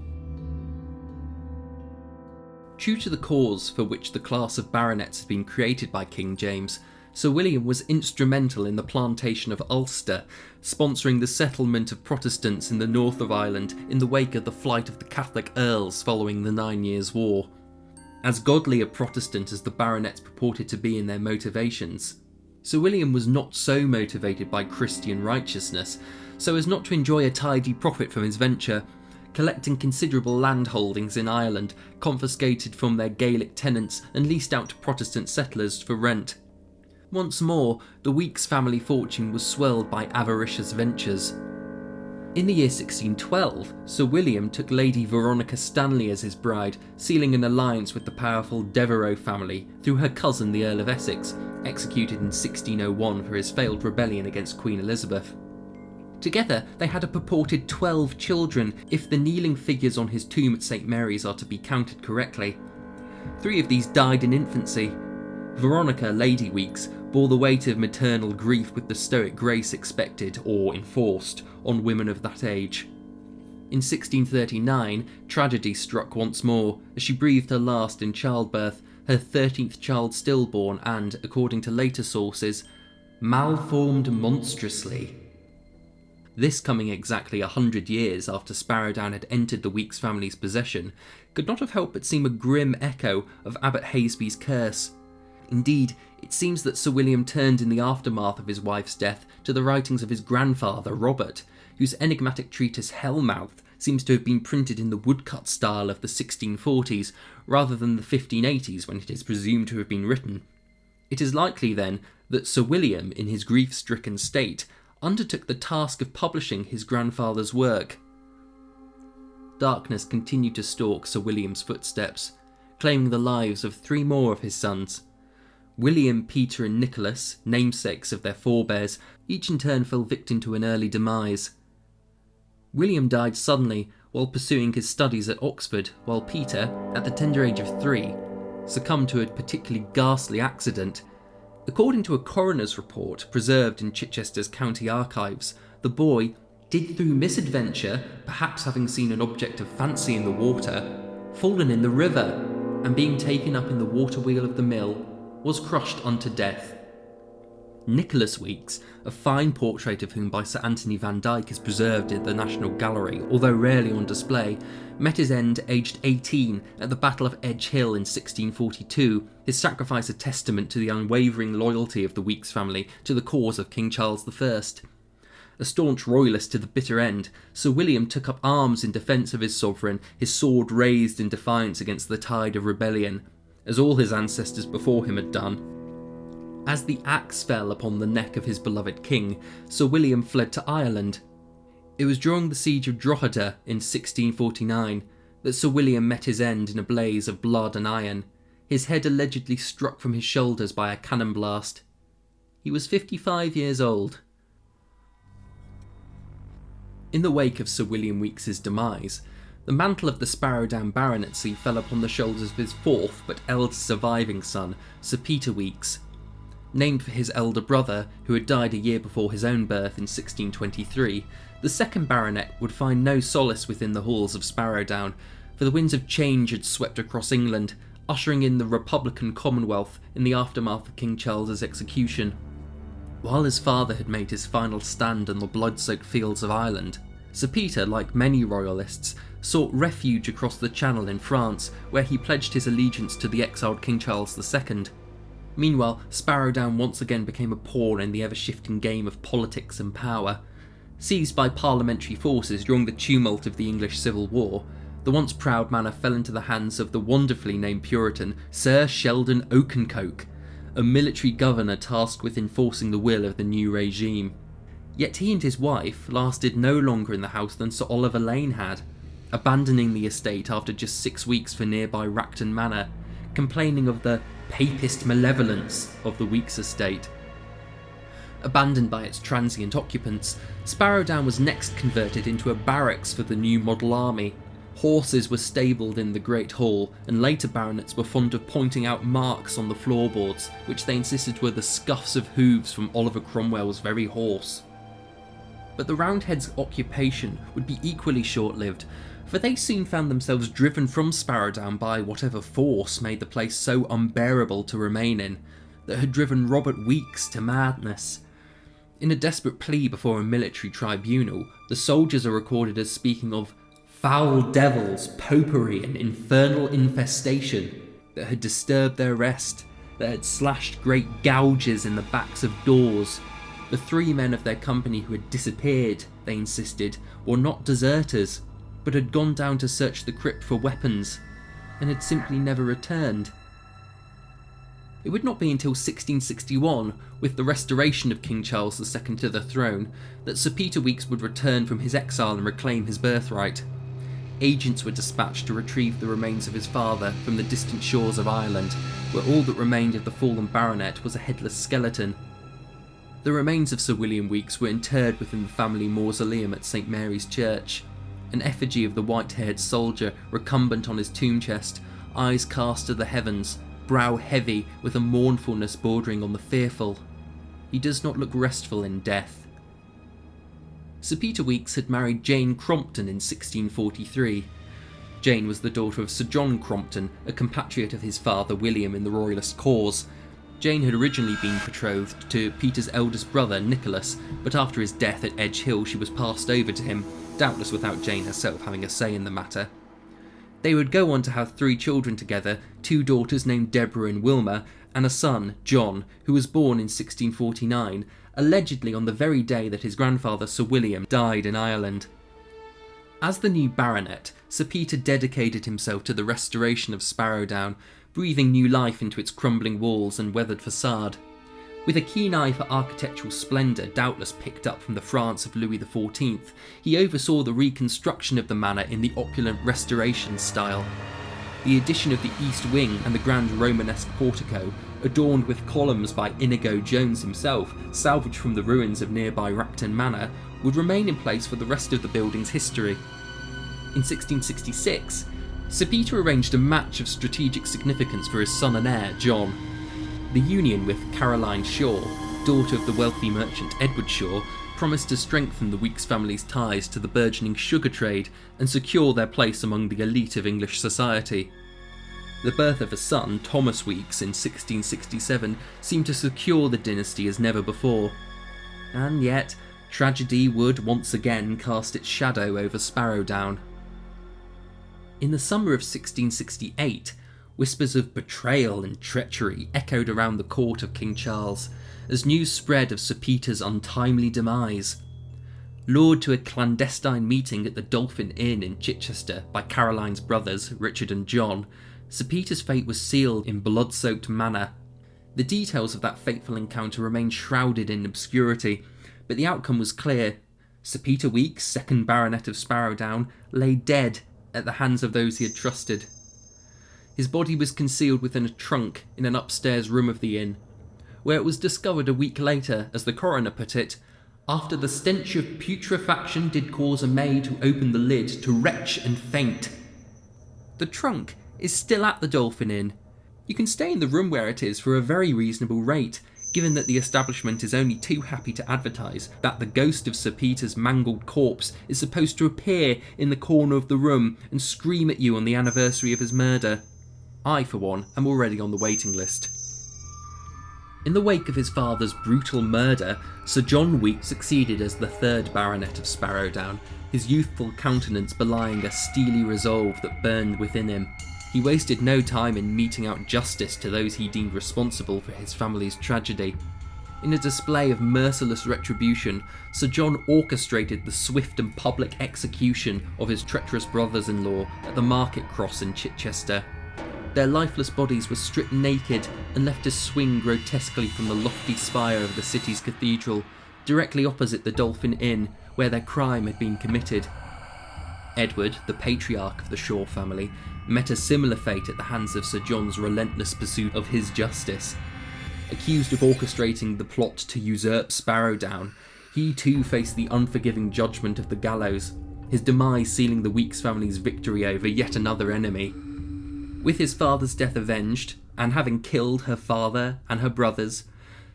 True to the cause for which the class of baronets had been created by King James, Sir William was instrumental in the plantation of Ulster, sponsoring the settlement of Protestants in the north of Ireland in the wake of the flight of the Catholic earls following the 9 Years' War. As godly a Protestant as the baronets purported to be in their motivations, Sir William was not so motivated by Christian righteousness, so as not to enjoy a tidy profit from his venture, collecting considerable land holdings in Ireland, confiscated from their Gaelic tenants and leased out to Protestant settlers for rent. Once more, the Weeks family fortune was swelled by avaricious ventures. In the year 1612, Sir William took Lady Veronica Stanley as his bride, sealing an alliance with the powerful Devereux family through her cousin the Earl of Essex, executed in 1601 for his failed rebellion against Queen Elizabeth. Together, they had a purported 12 children, if the kneeling figures on his tomb at St Mary's are to be counted correctly. 3 of these died in infancy. Veronica, Lady Weeks, bore the weight of maternal grief with the stoic grace expected, or enforced, on women of that age. In 1639, tragedy struck once more, as she breathed her last in childbirth, her 13th child stillborn and, according to later sources, malformed monstrously. This coming exactly 100 years after Sparrowdown had entered the Weeks family's possession, could not have helped but seem a grim echo of Abbot Haseby's curse. Indeed, it seems that Sir William turned in the aftermath of his wife's death to the writings of his grandfather, Robert, whose enigmatic treatise Hellmouth seems to have been printed in the woodcut style of the 1640s, rather than the 1580s when it is presumed to have been written. It is likely, then, that Sir William, in his grief-stricken state, undertook the task of publishing his grandfather's work. Darkness continued to stalk Sir William's footsteps, claiming the lives of 3 more of his sons. William, Peter and Nicholas, namesakes of their forebears, each in turn fell victim to an early demise. William died suddenly while pursuing his studies at Oxford, while Peter, at the tender age of 3, succumbed to a particularly ghastly accident. According to a coroner's report preserved in Chichester's county archives, the boy did through misadventure, perhaps having seen an object of fancy in the water, fallen in the river, and being taken up in the water wheel of the mill, was crushed unto death. Nicholas Weeks, a fine portrait of whom by Sir Anthony Van Dyck is preserved at the National Gallery, although rarely on display, met his end aged 18 at the Battle of Edge Hill in 1642, his sacrifice a testament to the unwavering loyalty of the Weeks family to the cause of King Charles I. A staunch royalist to the bitter end, Sir William took up arms in defence of his sovereign, his sword raised in defiance against the tide of rebellion, as all his ancestors before him had done. As the axe fell upon the neck of his beloved king, Sir William fled to Ireland. It was during the siege of Drogheda in 1649 that Sir William met his end in a blaze of blood and iron, his head allegedly struck from his shoulders by a cannon blast. He was 55 years old. In the wake of Sir William Weeks's demise, the mantle of the Sparrowdown baronetcy fell upon the shoulders of his 4th but eldest surviving son, Sir Peter Weeks. Named for his elder brother, who had died a year before his own birth in 1623, the 2nd baronet would find no solace within the halls of Sparrowdown, for the winds of change had swept across England, ushering in the Republican Commonwealth in the aftermath of King Charles's execution. While his father had made his final stand on the blood-soaked fields of Ireland, Sir Peter, like many royalists, sought refuge across the Channel in France, where he pledged his allegiance to the exiled King Charles II. Meanwhile, Sparrowdown once again became a pawn in the ever-shifting game of politics and power. Seized by parliamentary forces during the tumult of the English Civil War, the once proud manor fell into the hands of the wonderfully named Puritan Sir Sheldon Oakencoke, a military governor tasked with enforcing the will of the new regime. Yet he and his wife lasted no longer in the house than Sir Oliver Lane had, abandoning the estate after just 6 weeks for nearby Racton Manor, complaining of the papist malevolence of the Weeks estate. Abandoned by its transient occupants, Sparrowdown was next converted into a barracks for the new model army. Horses were stabled in the Great Hall, and later baronets were fond of pointing out marks on the floorboards, which they insisted were the scuffs of hooves from Oliver Cromwell's very horse. But the Roundheads' occupation would be equally short-lived, for they soon found themselves driven from Sparrowdown by whatever force made the place so unbearable to remain in, that had driven Robert Weeks to madness. In a desperate plea before a military tribunal, the soldiers are recorded as speaking of foul devils, popery and infernal infestation that had disturbed their rest, that had slashed great gouges in the backs of doors. The 3 men of their company who had disappeared, they insisted, were not deserters, but had gone down to search the crypt for weapons, and had simply never returned. It would not be until 1661, with the restoration of King Charles II to the throne, that Sir Peter Weeks would return from his exile and reclaim his birthright. Agents were dispatched to retrieve the remains of his father from the distant shores of Ireland, where all that remained of the fallen baronet was a headless skeleton. The remains of Sir William Weeks were interred within the family mausoleum at St Mary's Church. An effigy of the white-haired soldier recumbent on his tomb chest, eyes cast to the heavens, brow heavy with a mournfulness bordering on the fearful. He does not look restful in death. Sir Peter Weeks had married Jane Crompton in 1643. Jane was the daughter of Sir John Crompton, a compatriot of his father William in the Royalist cause. Jane had originally been betrothed to Peter's eldest brother Nicholas, but after his death at Edge Hill she was passed over to him, doubtless without Jane herself having a say in the matter. They would go on to have 3 children together, 2 daughters named Deborah and Wilma, and a son, John, who was born in 1649, allegedly on the very day that his grandfather Sir William died in Ireland. As the new baronet, Sir Peter dedicated himself to the restoration of Sparrowdown, breathing new life into its crumbling walls and weathered facade. With a keen eye for architectural splendour doubtless picked up from the France of Louis XIV, he oversaw the reconstruction of the manor in the opulent Restoration style. The addition of the east wing and the grand Romanesque portico, adorned with columns by Inigo Jones himself, salvaged from the ruins of nearby Racton Manor, would remain in place for the rest of the building's history. In 1666, Sir Peter arranged a match of strategic significance for his son and heir, John. The union with Caroline Shaw, daughter of the wealthy merchant Edward Shaw, promised to strengthen the Weeks family's ties to the burgeoning sugar trade and secure their place among the elite of English society. The birth of a son, Thomas Weeks, in 1667 seemed to secure the dynasty as never before. And yet, tragedy would once again cast its shadow over Sparrowdown. In the summer of 1668, whispers of betrayal and treachery echoed around the court of King Charles, as news spread of Sir Peter's untimely demise. Lured to a clandestine meeting at the Dolphin Inn in Chichester by Caroline's brothers, Richard and John, Sir Peter's fate was sealed in blood-soaked manner. The details of that fateful encounter remain shrouded in obscurity, but the outcome was clear. Sir Peter Weeks, 2nd Baronet of Sparrowdown, lay dead at the hands of those he had trusted. His body was concealed within a trunk in an upstairs room of the inn, where it was discovered a week later, as the coroner put it, after the stench of putrefaction did cause a maid to open the lid to retch and faint. The trunk is still at the Dolphin Inn. You can stay in the room where it is for a very reasonable rate, given that the establishment is only too happy to advertise that the ghost of Sir Peter's mangled corpse is supposed to appear in the corner of the room and scream at you on the anniversary of his murder. I, for one, am already on the waiting list. In the wake of his father's brutal murder, Sir John Weeks succeeded as the 3rd Baronet of Sparrowdown, his youthful countenance belying a steely resolve that burned within him. He wasted no time in meting out justice to those he deemed responsible for his family's tragedy. In a display of merciless retribution, Sir John orchestrated the swift and public execution of his treacherous brothers-in-law at the Market Cross in Chichester. Their lifeless bodies were stripped naked and left to swing grotesquely from the lofty spire of the city's cathedral, directly opposite the Dolphin Inn where their crime had been committed. Edward, the patriarch of the Shaw family, met a similar fate at the hands of Sir John's relentless pursuit of his justice. Accused of orchestrating the plot to usurp Sparrowdown, he too faced the unforgiving judgment of the gallows, his demise sealing the Weeks family's victory over yet another enemy. With his father's death avenged, and having killed her father and her brothers,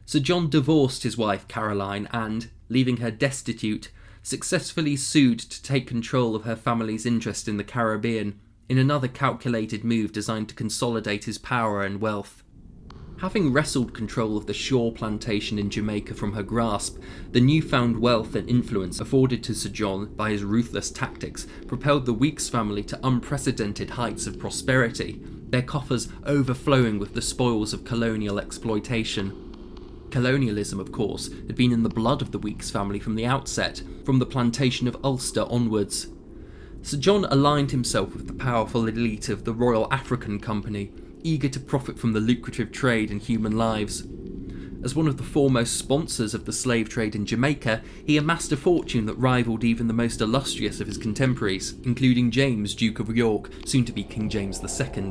Sir John divorced his wife Caroline and, leaving her destitute, successfully sued to take control of her family's interest in the Caribbean, in another calculated move designed to consolidate his power and wealth. Having wrestled control of the Shaw plantation in Jamaica from her grasp, the newfound wealth and influence afforded to Sir John by his ruthless tactics propelled the Weeks family to unprecedented heights of prosperity, their coffers overflowing with the spoils of colonial exploitation. Colonialism, of course, had been in the blood of the Weeks family from the outset, from the plantation of Ulster onwards. Sir John aligned himself with the powerful elite of the Royal African Company, eager to profit from the lucrative trade in human lives. As one of the foremost sponsors of the slave trade in Jamaica, he amassed a fortune that rivaled even the most illustrious of his contemporaries, including James, Duke of York, soon to be King James II.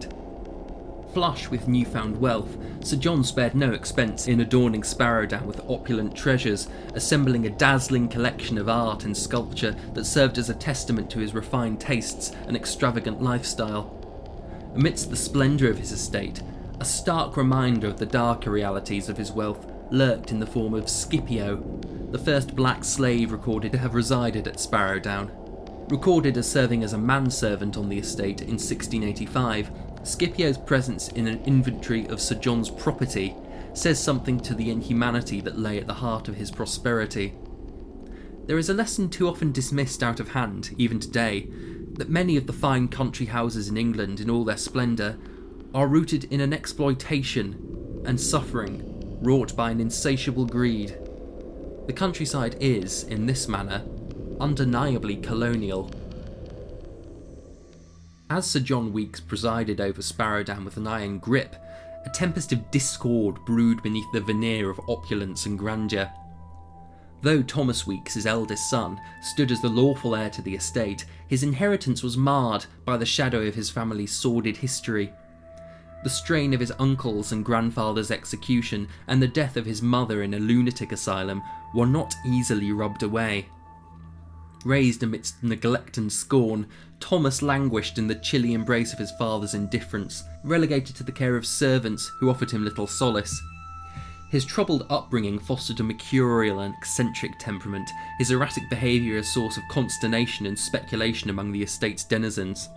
Flush with newfound wealth, Sir John spared no expense in adorning Sparrowdown with opulent treasures, assembling a dazzling collection of art and sculpture that served as a testament to his refined tastes and extravagant lifestyle. Amidst the splendour of his estate, a stark reminder of the darker realities of his wealth lurked in the form of Scipio, the first black slave recorded to have resided at Sparrowdown. Recorded as serving as a manservant on the estate in 1685, Scipio's presence in an inventory of Sir John's property says something to the inhumanity that lay at the heart of his prosperity. There is a lesson too often dismissed out of hand, even today, that many of the fine country houses in England in all their splendour are rooted in an exploitation and suffering wrought by an insatiable greed. The countryside is, in this manner, undeniably colonial. As Sir John Weeks presided over Sparrowdown with an iron grip, a tempest of discord brewed beneath the veneer of opulence and grandeur. Though Thomas Weeks, his eldest son, stood as the lawful heir to the estate, his inheritance was marred by the shadow of his family's sordid history. The strain of his uncle's and grandfather's execution and the death of his mother in a lunatic asylum were not easily rubbed away. Raised amidst neglect and scorn, Thomas languished in the chilly embrace of his father's indifference, relegated to the care of servants who offered him little solace. His troubled upbringing fostered a mercurial and eccentric temperament, his erratic behaviour a source of consternation and speculation among the estate's denizens.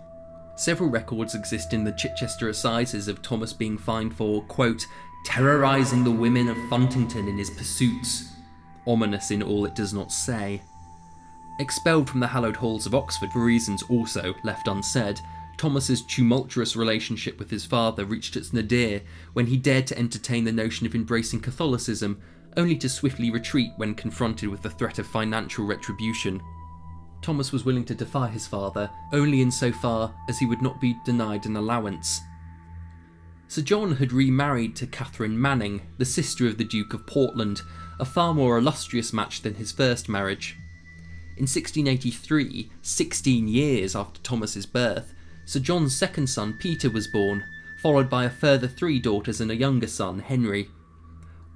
Several records exist in the Chichester Assizes of Thomas being fined for, quote, terrorising the women of Funtington in his pursuits, ominous in all it does not say. Expelled from the hallowed halls of Oxford for reasons also left unsaid, Thomas's tumultuous relationship with his father reached its nadir when he dared to entertain the notion of embracing Catholicism, only to swiftly retreat when confronted with the threat of financial retribution. Thomas was willing to defy his father only insofar as he would not be denied an allowance. Sir John had remarried to Catherine Manning, the sister of the Duke of Portland, a far more illustrious match than his first marriage. In 1683, 16 years after Thomas's birth, Sir John's second son Peter was born, followed by a further 3 daughters and a younger son, Henry.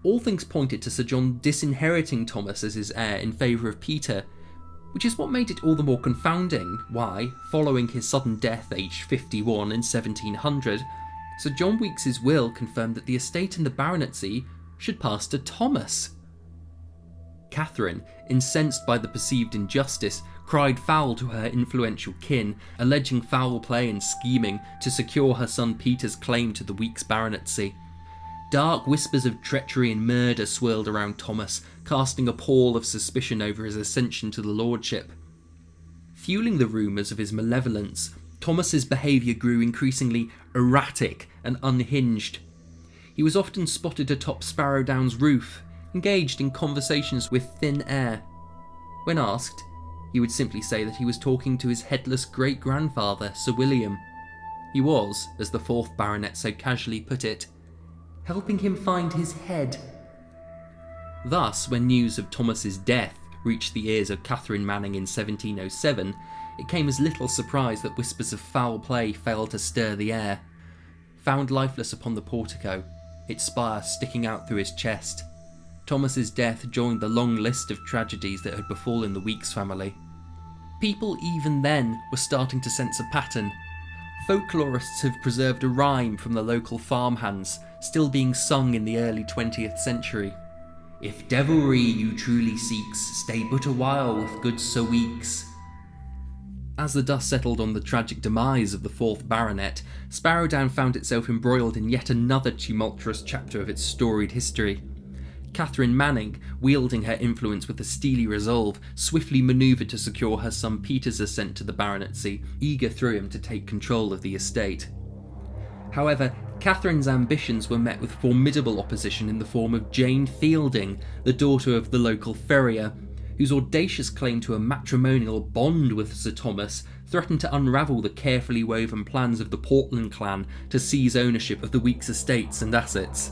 All things pointed to Sir John disinheriting Thomas as his heir in favour of Peter, which is what made it all the more confounding why, following his sudden death aged 51 in 1700, Sir John Weeks' will confirmed that the estate and the baronetcy should pass to Thomas. Catherine, incensed by the perceived injustice, cried foul to her influential kin, alleging foul play and scheming to secure her son Peter's claim to the Weeks baronetcy. Dark whispers of treachery and murder swirled around Thomas, casting a pall of suspicion over his ascension to the lordship. Fueling the rumours of his malevolence, Thomas's behaviour grew increasingly erratic and unhinged. He was often spotted atop Sparrowdown's roof, engaged in conversations with thin air. When asked, he would simply say that he was talking to his headless great-grandfather, Sir William. He was, as the 4th Baronet so casually put it, helping him find his head. Thus, when news of Thomas's death reached the ears of Catherine Manning in 1707, it came as little surprise that whispers of foul play failed to stir the air. Found lifeless upon the portico, its spire sticking out through his chest, Thomas's death joined the long list of tragedies that had befallen the Weeks family. People even then were starting to sense a pattern. Folklorists have preserved a rhyme from the local farmhands, still being sung in the early 20th century. "If devilry you truly seeks, stay but a while with good Sir Weeks." As the dust settled on the tragic demise of the 4th Baronet, Sparrowdown found itself embroiled in yet another tumultuous chapter of its storied history. Catherine Manning, wielding her influence with a steely resolve, swiftly manoeuvred to secure her son Peter's ascent to the baronetcy, eager through him to take control of the estate. However, Catherine's ambitions were met with formidable opposition in the form of Jane Fielding, the daughter of the local furrier, whose audacious claim to a matrimonial bond with Sir Thomas threatened to unravel the carefully woven plans of the Portland clan to seize ownership of the Weeks estates and assets.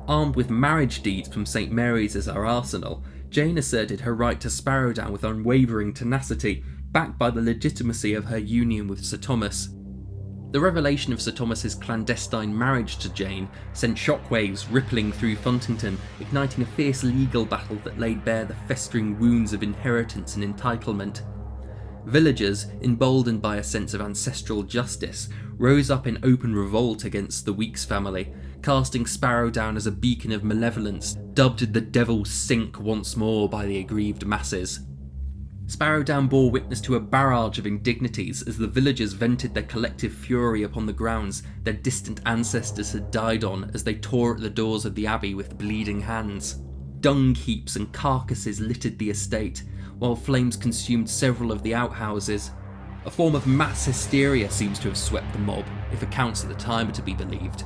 Armed with marriage deeds from St Mary's as her arsenal, Jane asserted her right to Sparrowdown with unwavering tenacity, backed by the legitimacy of her union with Sir Thomas. The revelation of Sir Thomas's clandestine marriage to Jane sent shockwaves rippling through Funtington, igniting a fierce legal battle that laid bare the festering wounds of inheritance and entitlement. Villagers, emboldened by a sense of ancestral justice, rose up in open revolt against the Weeks family, casting Sparrowdown as a beacon of malevolence, dubbed the Devil's Sink once more by the aggrieved masses. Sparrowdown bore witness to a barrage of indignities as the villagers vented their collective fury upon the grounds their distant ancestors had died on as they tore at the doors of the abbey with bleeding hands. Dung heaps and carcasses littered the estate, while flames consumed several of the outhouses. A form of mass hysteria seems to have swept the mob, if accounts at the time are to be believed.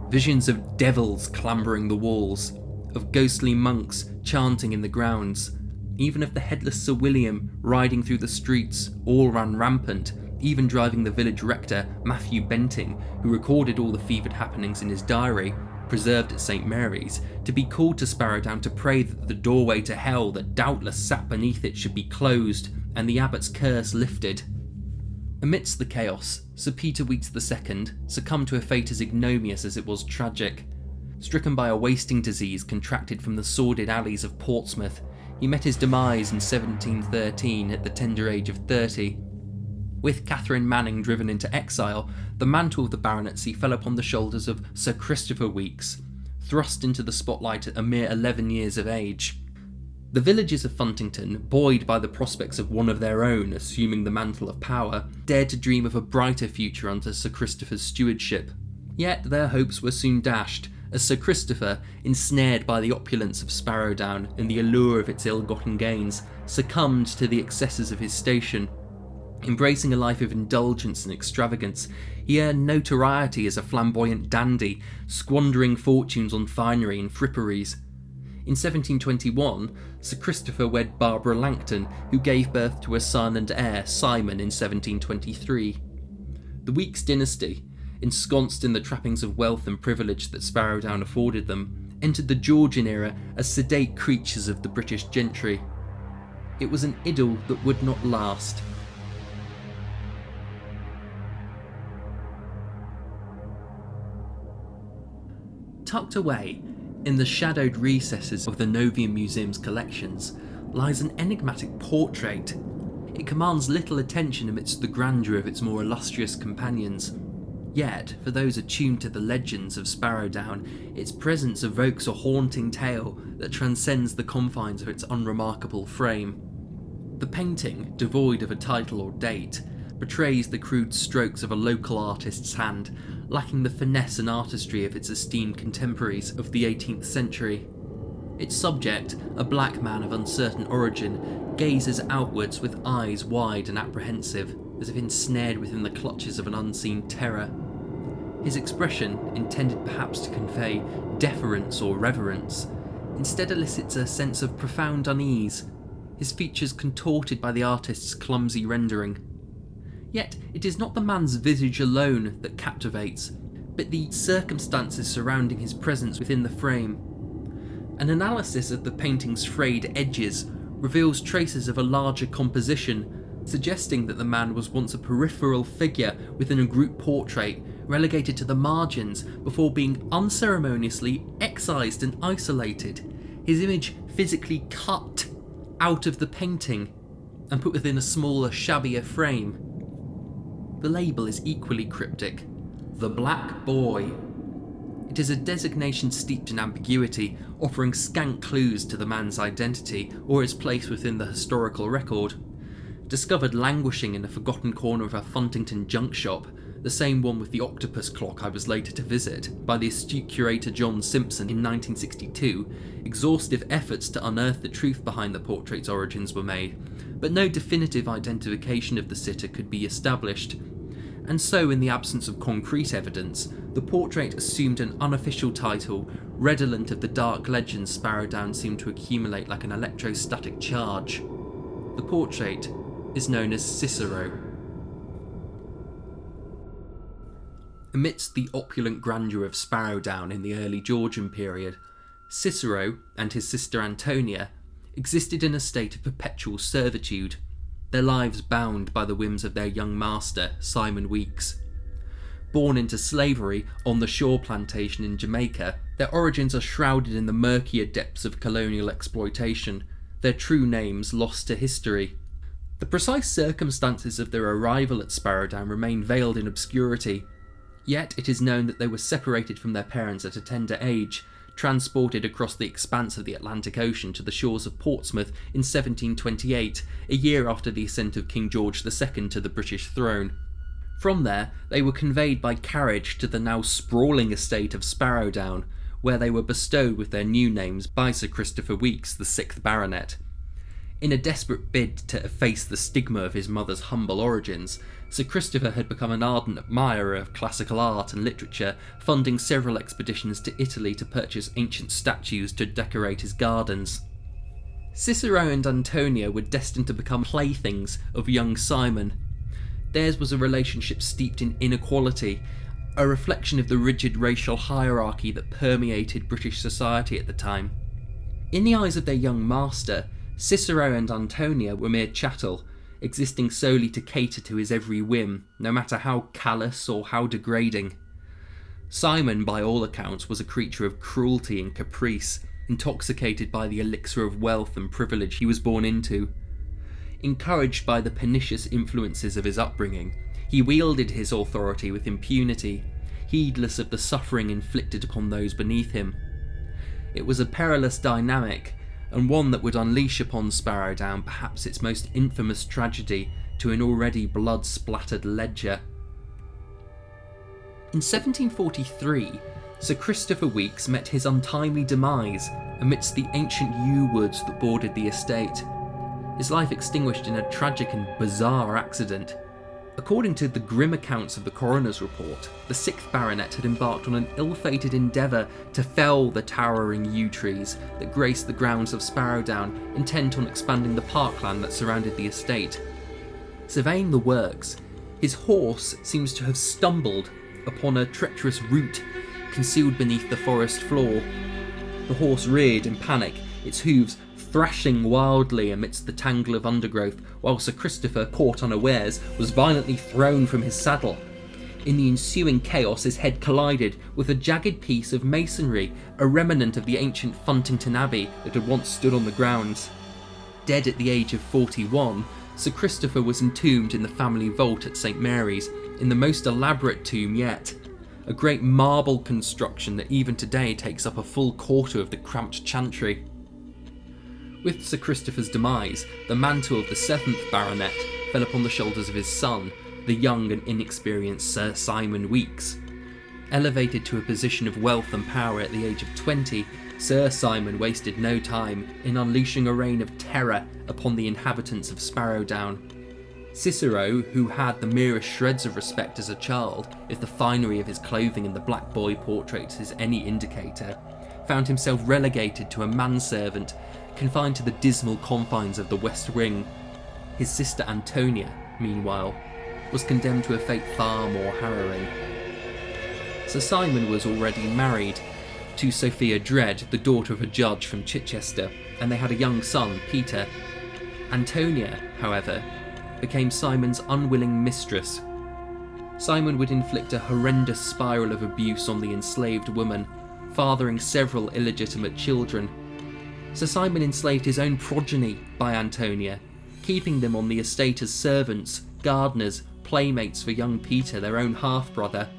Visions of devils clambering the walls, of ghostly monks chanting in the grounds, even of the headless Sir William riding through the streets, all ran rampant, even driving the village rector, Matthew Benting, who recorded all the fevered happenings in his diary, preserved at St Mary's, to be called to Sparrowdown to pray that the doorway to hell that doubtless sat beneath it should be closed and the abbot's curse lifted. Amidst the chaos, Sir Peter Weeks II succumbed to a fate as ignominious as it was tragic. Stricken by a wasting disease contracted from the sordid alleys of Portsmouth, he met his demise in 1713 at the tender age of 30. With Catherine Manning driven into exile, the mantle of the baronetcy fell upon the shoulders of Sir Christopher Weeks, thrust into the spotlight at a mere 11 years of age. The villagers of Funtington, buoyed by the prospects of one of their own assuming the mantle of power, dared to dream of a brighter future under Sir Christopher's stewardship. Yet their hopes were soon dashed, as Sir Christopher, ensnared by the opulence of Sparrowdown and the allure of its ill-gotten gains, succumbed to the excesses of his station. Embracing a life of indulgence and extravagance, he earned notoriety as a flamboyant dandy, squandering fortunes on finery and fripperies. In 1721, Sir Christopher wed Barbara Langton, who gave birth to a son and heir, Simon, in 1723. The Weeks dynasty, ensconced in the trappings of wealth and privilege that Sparrowdown afforded them, entered the Georgian era as sedate creatures of the British gentry. It was an idyll that would not last. Tucked away in the shadowed recesses of the Novium Museum's collections lies an enigmatic portrait. It commands little attention amidst the grandeur of its more illustrious companions. Yet, for those attuned to the legends of Sparrowdown, its presence evokes a haunting tale that transcends the confines of its unremarkable frame. The painting, devoid of a title or date, portrays the crude strokes of a local artist's hand, lacking the finesse and artistry of its esteemed contemporaries of the 18th century. Its subject, a black man of uncertain origin, gazes outwards with eyes wide and apprehensive, as if ensnared within the clutches of an unseen terror. His expression, intended perhaps to convey deference or reverence, instead elicits a sense of profound unease, his features contorted by the artist's clumsy rendering. Yet it is not the man's visage alone that captivates, but the circumstances surrounding his presence within the frame. An analysis of the painting's frayed edges reveals traces of a larger composition, suggesting that the man was once a peripheral figure within a group portrait, relegated to the margins before being unceremoniously excised and isolated, his image physically cut out of the painting and put within a smaller, shabbier frame. The label is equally cryptic: The Black Boy. It is a designation steeped in ambiguity, offering scant clues to the man's identity or his place within the historical record. Discovered languishing in a forgotten corner of a Funtington junk shop, the same one with the octopus clock I was later to visit, by the astute curator John Simpson in 1962, exhaustive efforts to unearth the truth behind the portrait's origins were made, but no definitive identification of the sitter could be established. And so, in the absence of concrete evidence, the portrait assumed an unofficial title, redolent of the dark legends Sparrow Down seemed to accumulate like an electrostatic charge. The portrait is known as Cicero. Amidst the opulent grandeur of Sparrow Down in the early Georgian period, Cicero and his sister Antonia existed in a state of perpetual servitude, their lives bound by the whims of their young master, Simon Weeks. Born into slavery on the Shore Plantation in Jamaica, their origins are shrouded in the murkier depths of colonial exploitation, their true names lost to history. The precise circumstances of their arrival at Sparrow Down remain veiled in obscurity, yet it is known that they were separated from their parents at a tender age, transported across the expanse of the Atlantic Ocean to the shores of Portsmouth in 1728, a year after the ascent of King George II to the British throne. From there, they were conveyed by carriage to the now sprawling estate of Sparrow Down, where they were bestowed with their new names by Sir Christopher Weeks, the 6th Baronet. In a desperate bid to efface the stigma of his mother's humble origins, Sir Christopher had become an ardent admirer of classical art and literature, funding several expeditions to Italy to purchase ancient statues to decorate his gardens. Cicero and Antonia were destined to become playthings of young Simon. Theirs was a relationship steeped in inequality, a reflection of the rigid racial hierarchy that permeated British society at the time. In the eyes of their young master, Cicero and Antonia were mere chattel, existing solely to cater to his every whim, no matter how callous or how degrading. Simon, by all accounts, was a creature of cruelty and caprice, intoxicated by the elixir of wealth and privilege he was born into. Encouraged by the pernicious influences of his upbringing, he wielded his authority with impunity, heedless of the suffering inflicted upon those beneath him. It was a perilous dynamic, and one that would unleash upon Sparrow Down perhaps its most infamous tragedy to an already blood-splattered ledger. In 1743, Sir Christopher Weeks met his untimely demise amidst the ancient yew woods that bordered the estate, his life extinguished in a tragic and bizarre accident. According to the grim accounts of the coroner's report, the 6th Baronet had embarked on an ill-fated endeavour to fell the towering yew trees that graced the grounds of Sparrow Down, intent on expanding the parkland that surrounded the estate. Surveying the works, his horse seems to have stumbled upon a treacherous root concealed beneath the forest floor. The horse reared in panic, its hooves thrashing wildly amidst the tangle of undergrowth, while Sir Christopher, caught unawares, was violently thrown from his saddle. In the ensuing chaos, his head collided with a jagged piece of masonry, a remnant of the ancient Funtington Abbey that had once stood on the grounds. Dead at the age of 41, Sir Christopher was entombed in the family vault at St Mary's, in the most elaborate tomb yet, a great marble construction that even today takes up a full quarter of the cramped chantry. With Sir Christopher's demise, the mantle of the 7th Baronet fell upon the shoulders of his son, the young and inexperienced Sir Simon Weeks. Elevated to a position of wealth and power at the age of 20, Sir Simon wasted no time in unleashing a reign of terror upon the inhabitants of Sparrow Down. Cicero, who had the merest shreds of respect as a child, if the finery of his clothing in the Black Boy portrait is any indicator, found himself relegated to a manservant, confined to the dismal confines of the West Wing. His sister Antonia, meanwhile, was condemned to a fate far more harrowing. Sir Simon was already married, to Sophia Dredd, the daughter of a judge from Chichester, and they had a young son, Peter. Antonia, however, became Simon's unwilling mistress. Simon would inflict a horrendous spiral of abuse on the enslaved woman, fathering several illegitimate children. So Simon enslaved his own progeny by Antonia, keeping them on the estate as servants, gardeners, playmates for young Peter, their own half-brother.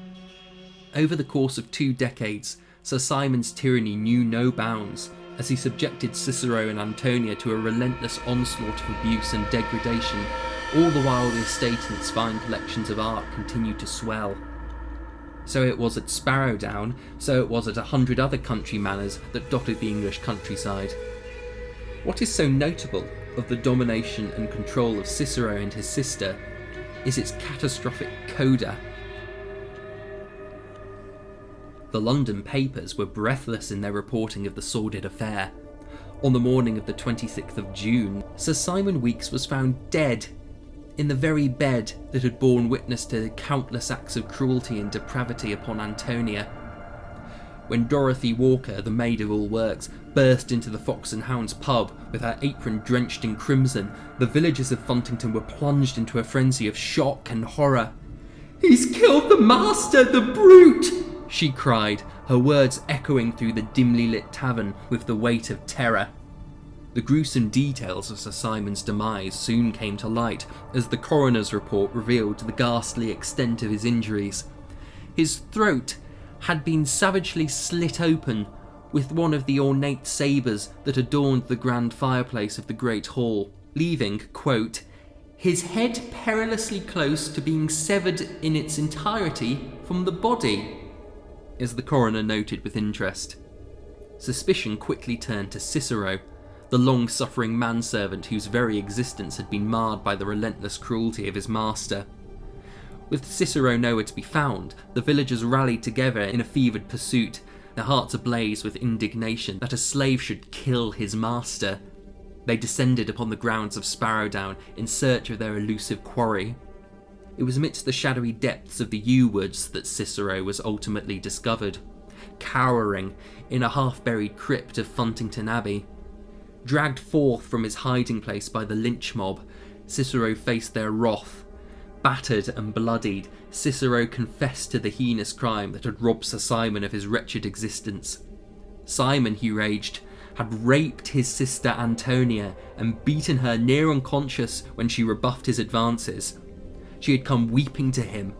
Over the course of 2 decades, Sir Simon's tyranny knew no bounds, as he subjected Cicero and Antonia to a relentless onslaught of abuse and degradation, all the while the estate and its fine collections of art continued to swell. So it was at Sparrowdown, so it was at 100 other country manors that dotted the English countryside. What is so notable of the domination and control of Cicero and his sister is its catastrophic coda. The London papers were breathless in their reporting of the sordid affair. On the morning of the 26th of June, Sir Simon Weeks was found dead in the very bed that had borne witness to countless acts of cruelty and depravity upon Antonia. When Dorothy Walker, the maid of all works, burst into the Fox and Hounds pub with her apron drenched in crimson, the villagers of Funtington were plunged into a frenzy of shock and horror. "He's killed the master, the brute!" she cried, her words echoing through the dimly lit tavern with the weight of terror. The gruesome details of Sir Simon's demise soon came to light as the coroner's report revealed the ghastly extent of his injuries. His throat had been savagely slit open with one of the ornate sabres that adorned the grand fireplace of the great hall, leaving, quote, "his head perilously close to being severed in its entirety from the body," as the coroner noted with interest. Suspicion quickly turned to Cicero, the long-suffering manservant whose very existence had been marred by the relentless cruelty of his master. With Cicero nowhere to be found, the villagers rallied together in a fevered pursuit, their hearts ablaze with indignation that a slave should kill his master. They descended upon the grounds of Sparrowdown in search of their elusive quarry. It was amidst the shadowy depths of the yew woods that Cicero was ultimately discovered, cowering in a half-buried crypt of Funtington Abbey. Dragged forth from his hiding place by the lynch mob, Cicero faced their wrath. Battered and bloodied, Cicero confessed to the heinous crime that had robbed Sir Simon of his wretched existence. Simon, he raged, had raped his sister Antonia and beaten her near unconscious when she rebuffed his advances. She had come weeping to him,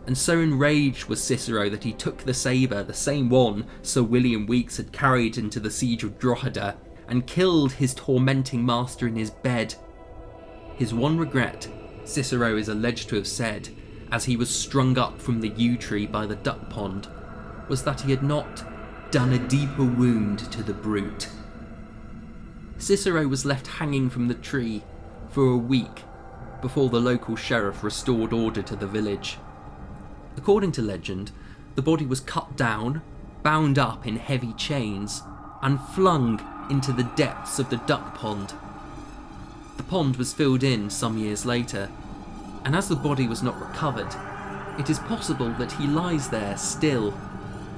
and so enraged was Cicero that he took the sabre, the same one Sir William Weeks had carried into the siege of Drogheda, and killed his tormenting master in his bed. His one regret, Cicero is alleged to have said, as he was strung up from the yew tree by the duck pond, was that he had not done a deeper wound to the brute. Cicero was left hanging from the tree for a week before the local sheriff restored order to the village. According to legend, the body was cut down, bound up in heavy chains, and flung into the depths of the duck pond. The pond was filled in some years later, and as the body was not recovered, it is possible that he lies there still,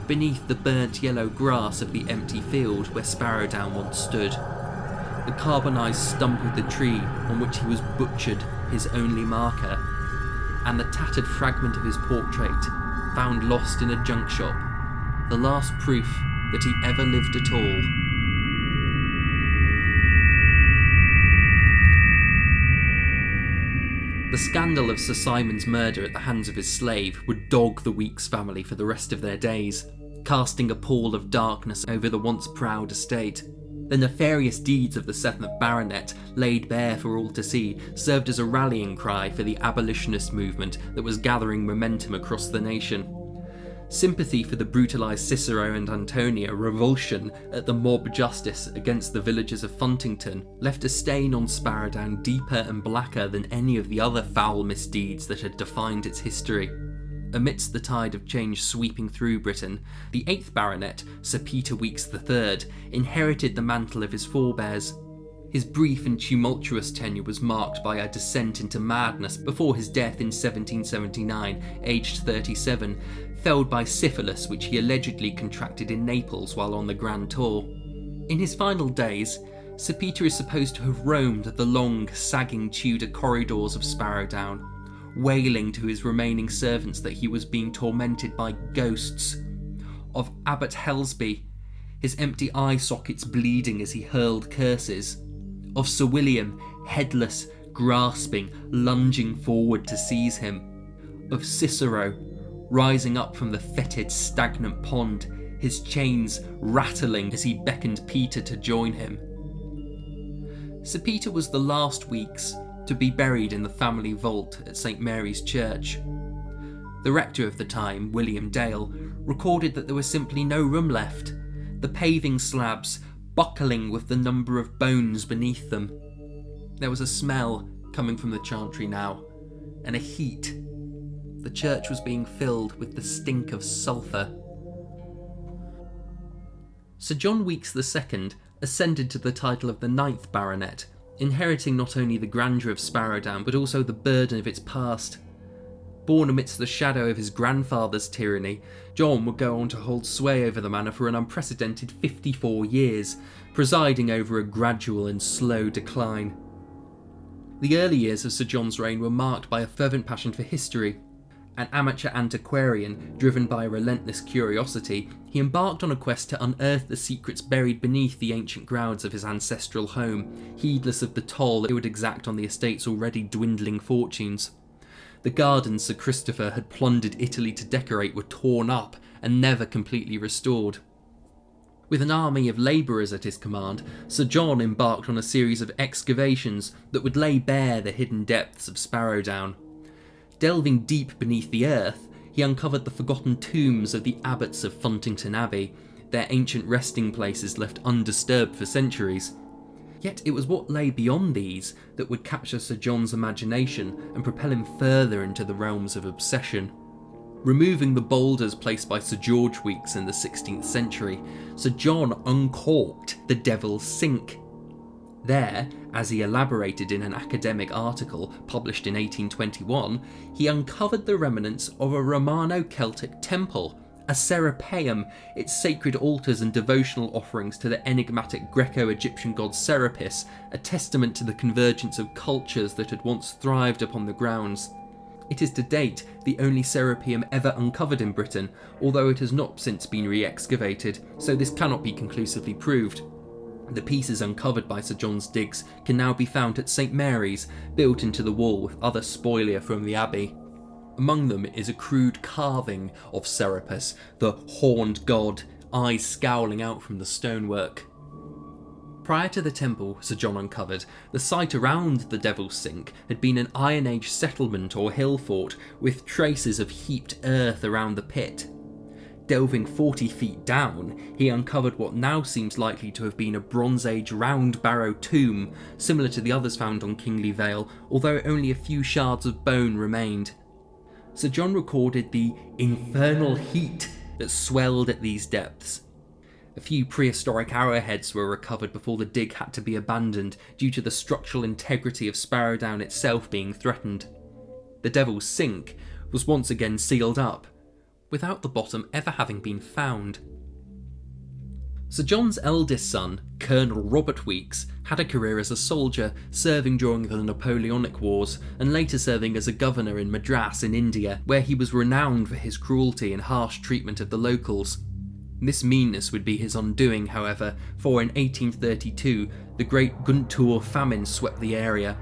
beneath the burnt yellow grass of the empty field where Sparrowdown once stood. The carbonised stump of the tree on which he was butchered, his only marker, and the tattered fragment of his portrait, found lost in a junk shop, the last proof that he ever lived at all. The scandal of Sir Simon's murder at the hands of his slave would dog the Weeks family for the rest of their days, casting a pall of darkness over the once proud estate. The nefarious deeds of the 7th Baronet, laid bare for all to see, served as a rallying cry for the abolitionist movement that was gathering momentum across the nation. Sympathy for the brutalised Cicero and Antonia, revulsion at the mob justice against the villagers of Funtington, left a stain on Sparrowdown deeper and blacker than any of the other foul misdeeds that had defined its history. Amidst the tide of change sweeping through Britain, the 8th Baronet, Sir Peter Weeks III, inherited the mantle of his forebears. His brief and tumultuous tenure was marked by a descent into madness before his death in 1779, aged 37, felled by syphilis which he allegedly contracted in Naples while on the Grand Tour. In his final days, Sir Peter is supposed to have roamed the long, sagging Tudor corridors of Sparrowdown, wailing to his remaining servants that he was being tormented by ghosts of Abbot Helsby, his empty eye sockets bleeding as he hurled curses, of Sir William, headless, grasping, lunging forward to seize him, of Cicero, rising up from the fetid, stagnant pond, his chains rattling as he beckoned Peter to join him. Sir Peter was the last weeks to be buried in the family vault at St Mary's Church. The rector of the time, William Dale, recorded that there was simply no room left, the paving slabs buckling with the number of bones beneath them. There was a smell coming from the chantry now, and a heat. The church was being filled with the stink of sulphur. Sir John Weekes II ascended to the title of the 9th Baronet, inheriting not only the grandeur of Sparrowdown but also the burden of its past. Born amidst the shadow of his grandfather's tyranny, John would go on to hold sway over the manor for an unprecedented 54 years, presiding over a gradual and slow decline. The early years of Sir John's reign were marked by a fervent passion for history. An amateur antiquarian, driven by a relentless curiosity, he embarked on a quest to unearth the secrets buried beneath the ancient grounds of his ancestral home, heedless of the toll it would exact on the estate's already dwindling fortunes. The gardens Sir Christopher had plundered Italy to decorate were torn up and never completely restored. With an army of labourers at his command, Sir John embarked on a series of excavations that would lay bare the hidden depths of Sparrowdown. Delving deep beneath the earth, he uncovered the forgotten tombs of the abbots of Funtington Abbey, their ancient resting places left undisturbed for centuries. Yet it was what lay beyond these that would capture Sir John's imagination and propel him further into the realms of obsession. Removing the boulders placed by Sir George Weekes in the 16th century, Sir John uncorked the Devil's Sink. There, as he elaborated in an academic article published in 1821, he uncovered the remnants of a Romano-Celtic temple, a Serapeum, its sacred altars and devotional offerings to the enigmatic Greco-Egyptian god Serapis, a testament to the convergence of cultures that had once thrived upon the grounds. It is to date the only Serapeum ever uncovered in Britain, although it has not since been re-excavated, so this cannot be conclusively proved. The pieces uncovered by Sir John's digs can now be found at St Mary's, built into the wall with other spolia from the abbey. Among them is a crude carving of Serapis, the horned god, eyes scowling out from the stonework. Prior to the temple Sir John uncovered, the site around the Devil's Sink had been an Iron Age settlement or hill fort, with traces of heaped earth around the pit. Delving 40 feet down, he uncovered what now seems likely to have been a Bronze Age round barrow tomb, similar to the others found on Kingly Vale, although only a few shards of bone remained. Sir John recorded the infernal heat that swelled at these depths. A few prehistoric arrowheads were recovered before the dig had to be abandoned due to the structural integrity of Sparrowdown itself being threatened. The Devil's Sink was once again sealed up, without the bottom ever having been found. Sir John's eldest son, Colonel Robert Weekes, had a career as a soldier, serving during the Napoleonic Wars, and later serving as a governor in Madras in India, where he was renowned for his cruelty and harsh treatment of the locals. This meanness would be his undoing, however, for in 1832 the Great Guntur famine swept the area.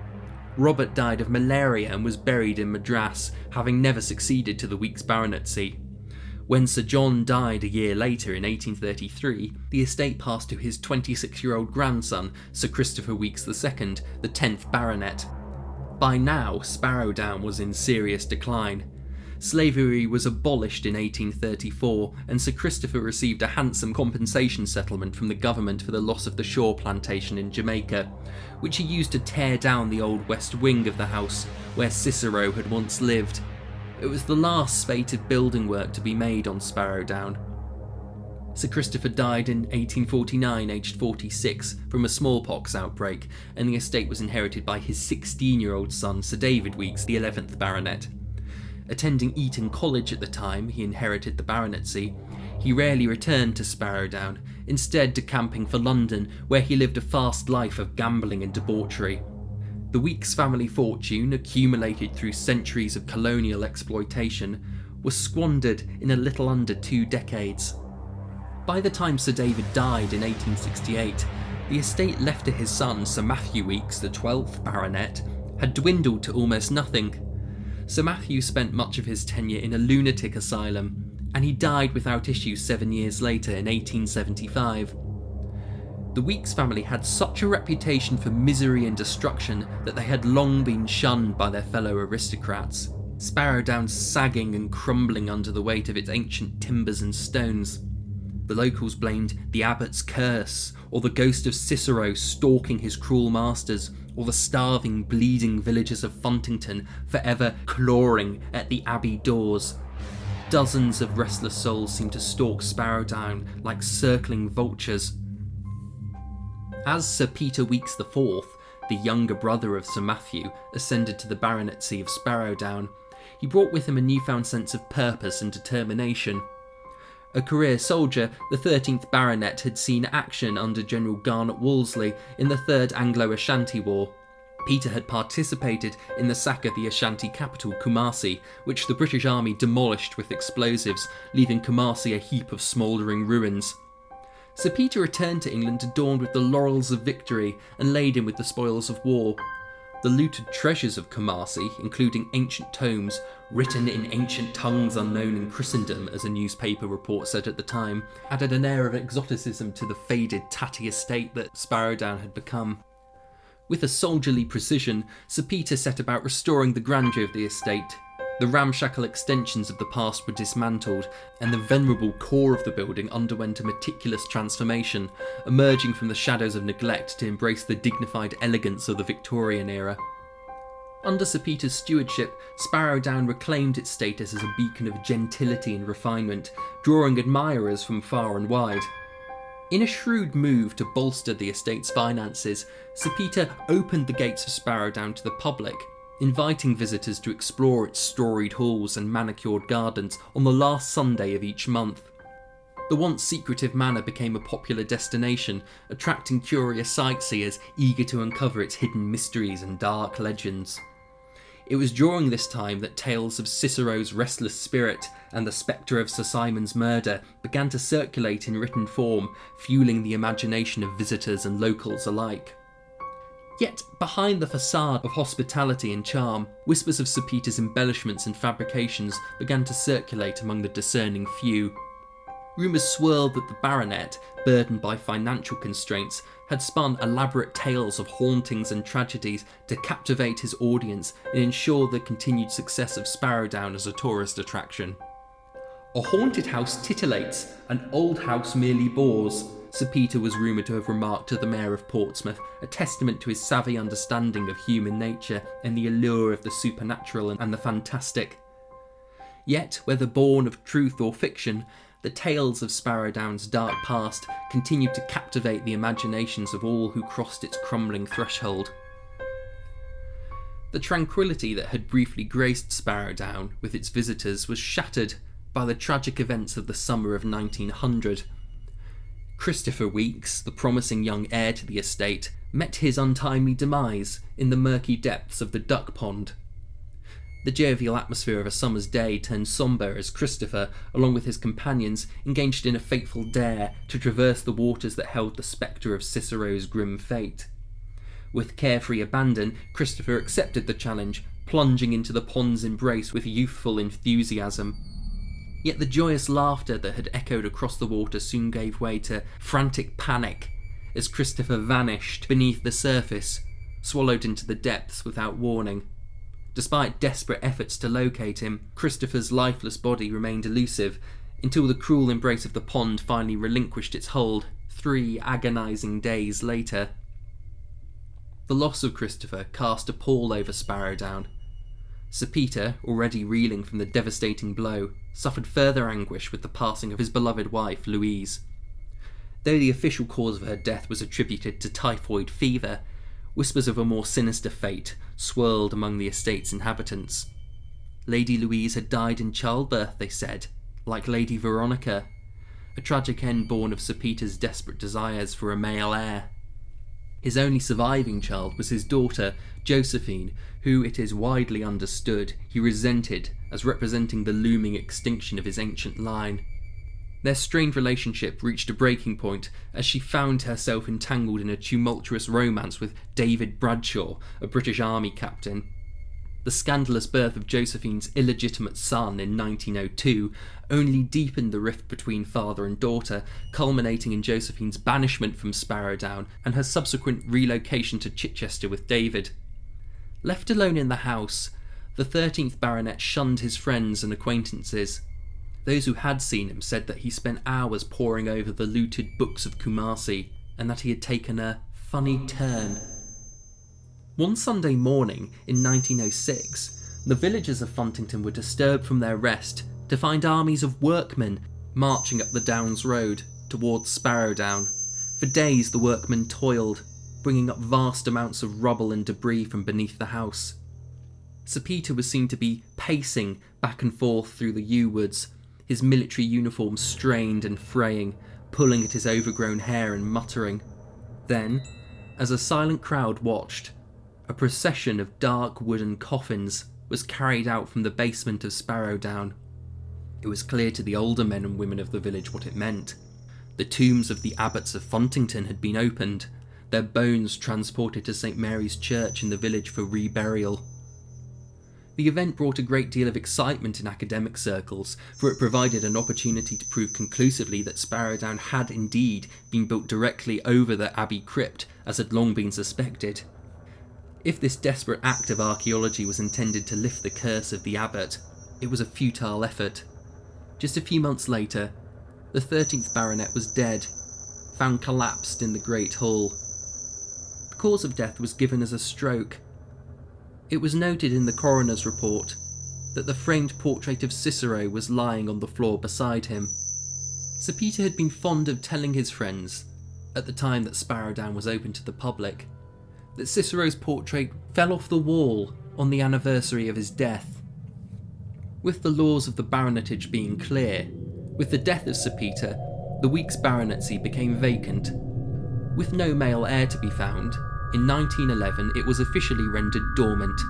Robert died of malaria and was buried in Madras, having never succeeded to the Weekes baronetcy. When Sir John died a year later in 1833, the estate passed to his 26-year-old grandson, Sir Christopher Weekes II, the 10th Baronet. By now, Sparrowdown was in serious decline. Slavery was abolished in 1834, and Sir Christopher received a handsome compensation settlement from the government for the loss of the Shaw plantation in Jamaica, which he used to tear down the old west wing of the house where Cicero had once lived. It was the last spate of building work to be made on Sparrowdown. Sir Christopher died in 1849, aged 46, from a smallpox outbreak, and the estate was inherited by his 16-year-old son, Sir David Weeks, the 11th Baronet. Attending Eton College at the time he inherited the baronetcy, he rarely returned to Sparrowdown, instead decamping for London, where he lived a fast life of gambling and debauchery. The Weeks family fortune, accumulated through centuries of colonial exploitation, was squandered in a little under 2 decades. By the time Sir David died in 1868, the estate left to his son Sir Matthew Weeks, the 12th Baronet, had dwindled to almost nothing. Sir Matthew spent much of his tenure in a lunatic asylum, and he died without issue 7 years later in 1875. The Weeks family had such a reputation for misery and destruction that they had long been shunned by their fellow aristocrats, Sparrowdown sagging and crumbling under the weight of its ancient timbers and stones. The locals blamed the abbot's curse, or the ghost of Cicero stalking his cruel masters, or the starving, bleeding villagers of Funtington forever clawing at the abbey doors. Dozens of restless souls seemed to stalk Sparrowdown like circling vultures. As Sir Peter Weeks IV, the younger brother of Sir Matthew, ascended to the baronetcy of Sparrowdown, he brought with him a newfound sense of purpose and determination. A career soldier, the 13th Baronet had seen action under General Garnet Wolseley in the Third Anglo-Ashanti War. Peter had participated in the sack of the Ashanti capital, Kumasi, which the British Army demolished with explosives, leaving Kumasi a heap of smouldering ruins. Sir Peter returned to England adorned with the laurels of victory and laden with the spoils of war. The looted treasures of Kumasi, including ancient tomes written in ancient tongues unknown in Christendom, as a newspaper report said at the time, added an air of exoticism to the faded, tatty estate that Sparrowdown had become. With a soldierly precision, Sir Peter set about restoring the grandeur of the estate. The ramshackle extensions of the past were dismantled, and the venerable core of the building underwent a meticulous transformation, emerging from the shadows of neglect to embrace the dignified elegance of the Victorian era. Under Sir Peter's stewardship, Sparrowdown reclaimed its status as a beacon of gentility and refinement, drawing admirers from far and wide. In a shrewd move to bolster the estate's finances, Sir Peter opened the gates of Sparrowdown to the public, inviting visitors to explore its storied halls and manicured gardens on the last Sunday of each month. The once secretive manor became a popular destination, attracting curious sightseers eager to uncover its hidden mysteries and dark legends. It was during this time that tales of Cicero's restless spirit and the spectre of Sir Simon's murder began to circulate in written form, fueling the imagination of visitors and locals alike. Yet, behind the facade of hospitality and charm, whispers of Sir Peter's embellishments and fabrications began to circulate among the discerning few. Rumours swirled that the baronet, burdened by financial constraints, had spun elaborate tales of hauntings and tragedies to captivate his audience and ensure the continued success of Sparrowdown as a tourist attraction. "A haunted house titillates, an old house merely bores," Sir Peter was rumoured to have remarked to the Mayor of Portsmouth, a testament to his savvy understanding of human nature and the allure of the supernatural and the fantastic. Yet, whether born of truth or fiction, the tales of Sparrowdown's dark past continued to captivate the imaginations of all who crossed its crumbling threshold. The tranquillity that had briefly graced Sparrowdown with its visitors was shattered by the tragic events of the summer of 1900. Christopher Weeks, the promising young heir to the estate, met his untimely demise in the murky depths of the Duck Pond. The jovial atmosphere of a summer's day turned sombre as Christopher, along with his companions, engaged in a fateful dare to traverse the waters that held the spectre of Cicero's grim fate. With carefree abandon, Christopher accepted the challenge, plunging into the pond's embrace with youthful enthusiasm. Yet the joyous laughter that had echoed across the water soon gave way to frantic panic as Christopher vanished beneath the surface, swallowed into the depths without warning. Despite desperate efforts to locate him, Christopher's lifeless body remained elusive until the cruel embrace of the pond finally relinquished its hold 3 agonising days later. The loss of Christopher cast a pall over Sparrowdown. Sir Peter, already reeling from the devastating blow, suffered further anguish with the passing of his beloved wife, Louise. Though the official cause of her death was attributed to typhoid fever, whispers of a more sinister fate swirled among the estate's inhabitants. Lady Louise had died in childbirth, they said, like Lady Veronica, a tragic end born of Sir Peter's desperate desires for a male heir. His only surviving child was his daughter, Josephine, who, it is widely understood, he resented as representing the looming extinction of his ancient line. Their strained relationship reached a breaking point as she found herself entangled in a tumultuous romance with David Bradshaw, a British Army captain. The scandalous birth of Josephine's illegitimate son in 1902 only deepened the rift between father and daughter, culminating in Josephine's banishment from Sparrowdown and her subsequent relocation to Chichester with David. Left alone in the house, the 13th Baronet shunned his friends and acquaintances. Those who had seen him said that he spent hours poring over the looted books of Kumasi, and that he had taken a funny turn. One Sunday morning in 1906, the villagers of Funtington were disturbed from their rest to find armies of workmen marching up the Downs Road towards Sparrowdown. For days the workmen toiled, bringing up vast amounts of rubble and debris from beneath the house. Sir Peter was seen to be pacing back and forth through the yew woods, his military uniform strained and fraying, pulling at his overgrown hair and muttering. Then, as a silent crowd watched, a procession of dark wooden coffins was carried out from the basement of Sparrowdown. It was clear to the older men and women of the village what it meant. The tombs of the abbots of Funtington had been opened, their bones transported to St. Mary's Church in the village for reburial. The event brought a great deal of excitement in academic circles, for it provided an opportunity to prove conclusively that Sparrowdown had indeed been built directly over the Abbey crypt, as had long been suspected. If this desperate act of archaeology was intended to lift the curse of the abbot, it was a futile effort. Just a few months later, the 13th Baronet was dead, found collapsed in the Great Hall. The cause of death was given as a stroke. It was noted in the coroner's report that the framed portrait of Cicero was lying on the floor beside him. Sir Peter had been fond of telling his friends, at the time that Sparrowdown was open to the public, that Cicero's portrait fell off the wall on the anniversary of his death. With the laws of the baronetage being clear, with the death of Sir Peter, the Weeks baronetcy became vacant. With no male heir to be found, in 1911 it was officially rendered dormant.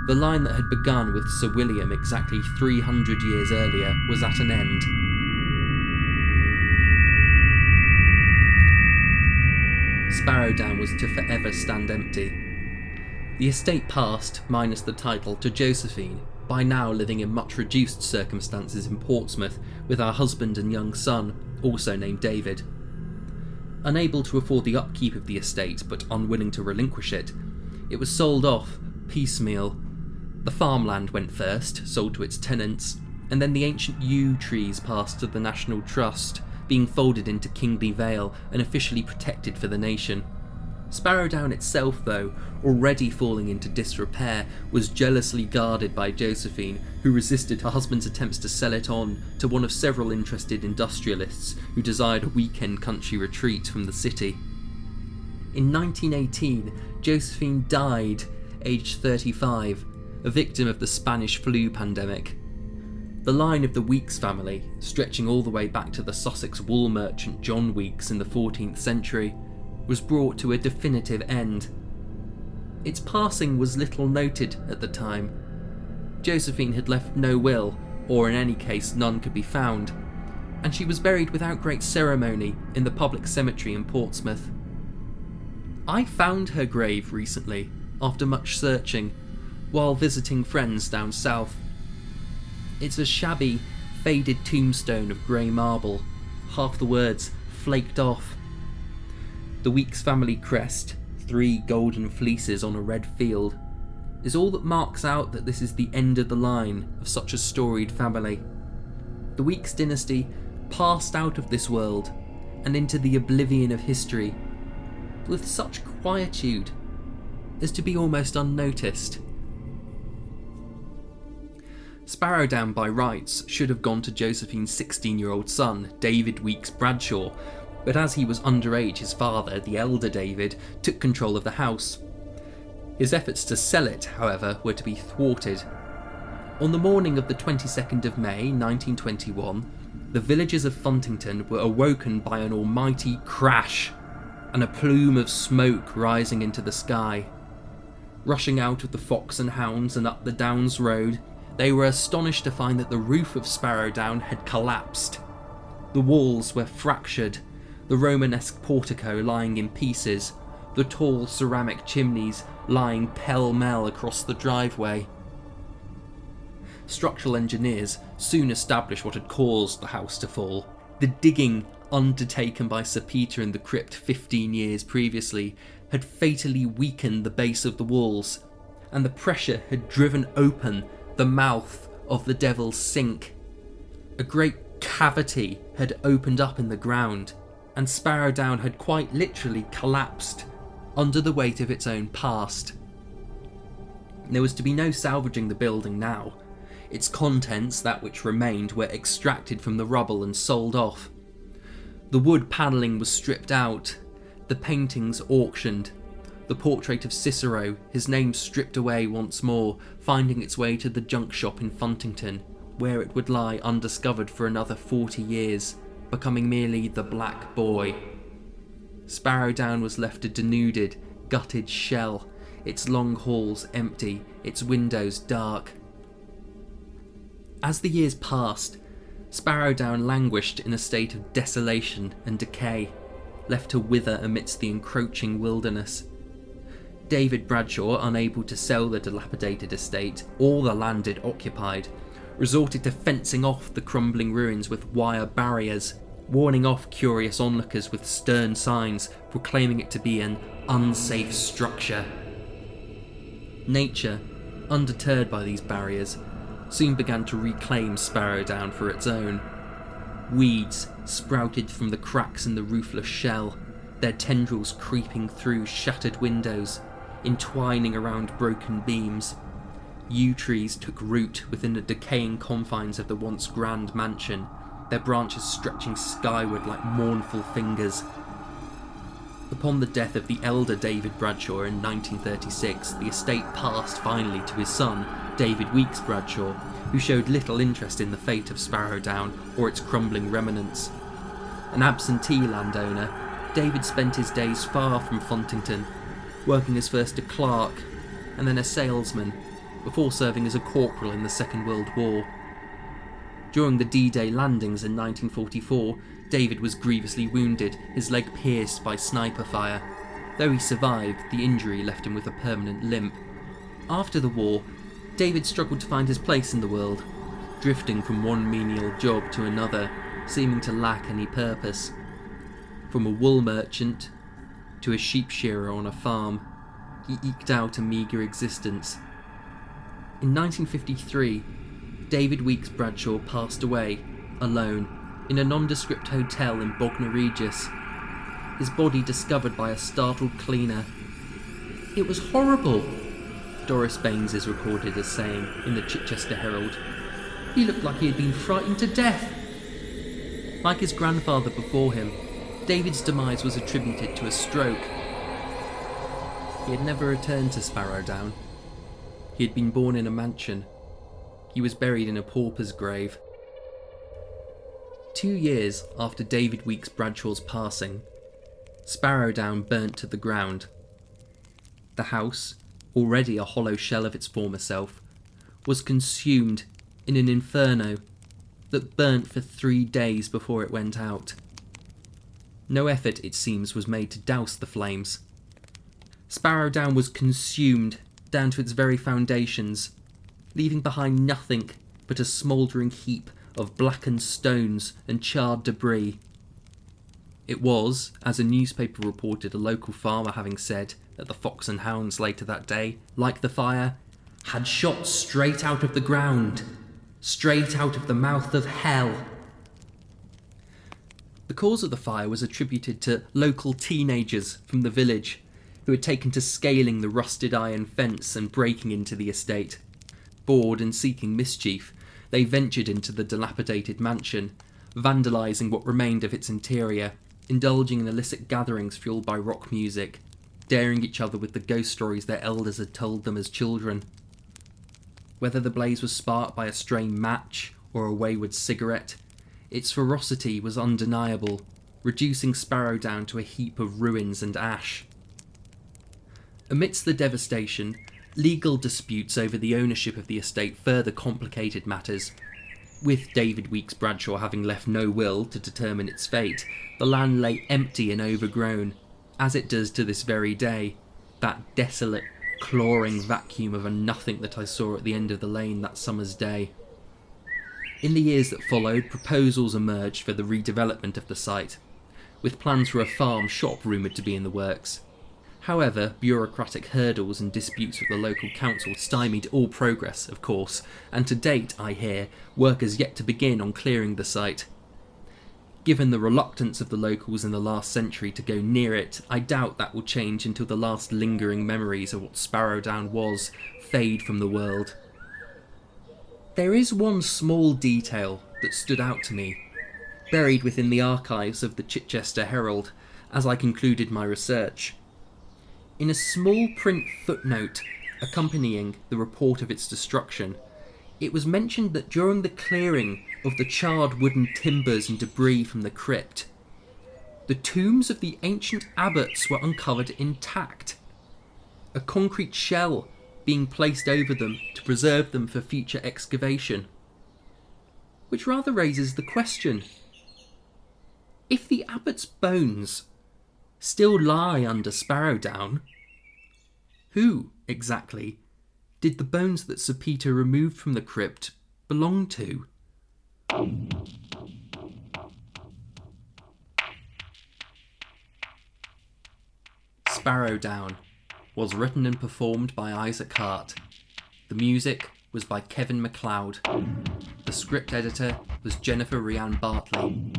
The line that had begun with Sir William exactly 300 years earlier was at an end. Sparrowdown was to forever stand empty. The estate passed, minus the title, to Josephine, by now living in much reduced circumstances in Portsmouth with her husband and young son, also named David. Unable to afford the upkeep of the estate, but unwilling to relinquish it, it was sold off, piecemeal. The farmland went first, sold to its tenants, and then the ancient yew trees passed to the National Trust, being folded into Kingly Vale and officially protected for the nation. Sparrowdown itself, though, already falling into disrepair, was jealously guarded by Josephine, who resisted her husband's attempts to sell it on to one of several interested industrialists who desired a weekend country retreat from the city. In 1918, Josephine died, aged 35, a victim of the Spanish flu pandemic. The line of the Weeks family, stretching all the way back to the Sussex wool merchant John Weeks in the 14th century, was brought to a definitive end. Its passing was little noted at the time. Josephine had left no will, or in any case none could be found, and she was buried without great ceremony in the public cemetery in Portsmouth. I found her grave recently, after much searching, while visiting friends down south. It's a shabby, faded tombstone of grey marble, half the words flaked off. The Weeks family crest, 3 golden fleeces on a red field, is all that marks out that this is the end of the line of such a storied family. The Weeks dynasty passed out of this world and into the oblivion of history with such quietude as to be almost unnoticed. Sparrowdown by rights should have gone to Josephine's 16-year-old son, David Weeks Bradshaw, but as he was underage, his father, the elder David, took control of the house. His efforts to sell it, however, were to be thwarted. On the morning of the 22nd of May 1921, the villagers of Funtington were awoken by an almighty crash and a plume of smoke rising into the sky. Rushing out of the Fox and Hounds and up the Downs Road, they were astonished to find that the roof of Sparrow Down had collapsed. The walls were fractured, the Romanesque portico lying in pieces, the tall ceramic chimneys lying pell-mell across the driveway. Structural engineers soon established what had caused the house to fall. The digging undertaken by Sir Peter in the crypt 15 years previously had fatally weakened the base of the walls, and the pressure had driven open the mouth of the Devil's Sink. A great cavity had opened up in the ground, and Sparrow Down had quite literally collapsed under the weight of its own past. There was to be no salvaging the building now. Its contents, that which remained, were extracted from the rubble and sold off. The wood panelling was stripped out, the paintings auctioned, the portrait of Cicero, his name stripped away once more, finding its way to the junk shop in Funtington, where it would lie undiscovered for another 40 years, becoming merely the Black Boy. Sparrow Down was left a denuded, gutted shell, its long halls empty, its windows dark. As the years passed, Sparrow Down languished in a state of desolation and decay, left to wither amidst the encroaching wilderness. David Bradshaw, unable to sell the dilapidated estate or the land it occupied, resorted to fencing off the crumbling ruins with wire barriers, warning off curious onlookers with stern signs proclaiming it to be an unsafe structure. Nature, undeterred by these barriers, soon began to reclaim Sparrow Down for its own. Weeds sprouted from the cracks in the roofless shell, their tendrils creeping through shattered windows, entwining around broken beams. Yew trees took root within the decaying confines of the once grand mansion, their branches stretching skyward like mournful fingers. Upon the death of the elder David Bradshaw in 1936, the estate passed finally to his son, David Weeks Bradshaw, who showed little interest in the fate of Sparrow Down or its crumbling remnants. An absentee landowner, David spent his days far from Funtington, working as first a clerk and then a salesman, before serving as a corporal in the Second World War. During the D-Day landings in 1944, David was grievously wounded, his leg pierced by sniper fire. Though he survived, the injury left him with a permanent limp. After the war, David struggled to find his place in the world, drifting from one menial job to another, seeming to lack any purpose. From a wool merchant to a sheep shearer on a farm, he eked out a meagre existence. In 1953, David Weeks Bradshaw passed away, alone, in a nondescript hotel in Bognor Regis, his body discovered by a startled cleaner. "It was horrible," Doris Baines is recorded as saying in the Chichester Herald. "He looked like he had been frightened to death." Like his grandfather before him, David's demise was attributed to a stroke. He had never returned to Sparrow Down. He had been born in a mansion. He was buried in a pauper's grave. 2 years after David Weeks Bradshaw's passing, Sparrow Down burnt to the ground. The house, already a hollow shell of its former self, was consumed in an inferno that burnt for 3 days before it went out. No effort, it seems, was made to douse the flames. Sparrow Down was consumed down to its very foundations, leaving behind nothing but a smouldering heap of blackened stones and charred debris. It was, as a newspaper reported a local farmer having said at the Fox and Hounds later that day, like the fire, had shot straight out of the ground, straight out of the mouth of hell. The cause of the fire was attributed to local teenagers from the village who had taken to scaling the rusted iron fence and breaking into the estate. Bored and seeking mischief, they ventured into the dilapidated mansion, vandalising what remained of its interior, indulging in illicit gatherings fueled by rock music, daring each other with the ghost stories their elders had told them as children. Whether the blaze was sparked by a stray match or a wayward cigarette, its ferocity was undeniable, reducing Sparrowdown to a heap of ruins and ash. Amidst the devastation, legal disputes over the ownership of the estate further complicated matters. With David Weeks Bradshaw having left no will to determine its fate, the land lay empty and overgrown, as it does to this very day, that desolate, clawing vacuum of a nothing that I saw at the end of the lane that summer's day. In the years that followed, proposals emerged for the redevelopment of the site, with plans for a farm shop rumoured to be in the works. However, bureaucratic hurdles and disputes with the local council stymied all progress, of course, and to date, I hear, work has yet to begin on clearing the site. Given the reluctance of the locals in the last century to go near it, I doubt that will change until the last lingering memories of what Sparrowdown was fade from the world. There is one small detail that stood out to me, buried within the archives of the Chichester Herald, as I concluded my research. In a small print footnote accompanying the report of its destruction, it was mentioned that during the clearing of the charred wooden timbers and debris from the crypt, the tombs of the ancient abbots were uncovered intact, a concrete shell being placed over them to preserve them for future excavation. Which rather raises the question, if the abbot's bones still lie under Sparrowdown, who, exactly, did the bones that Sir Peter removed from the crypt belong to? Sparrowdown was written and performed by Isaac Hart. The music was by Kevin MacLeod. The script editor was Jennifer Rhiann Bartley.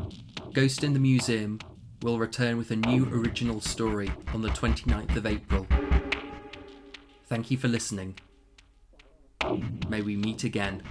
Ghost in the Museum will return with a new original story on the 29th of April. Thank you for listening. May we meet again.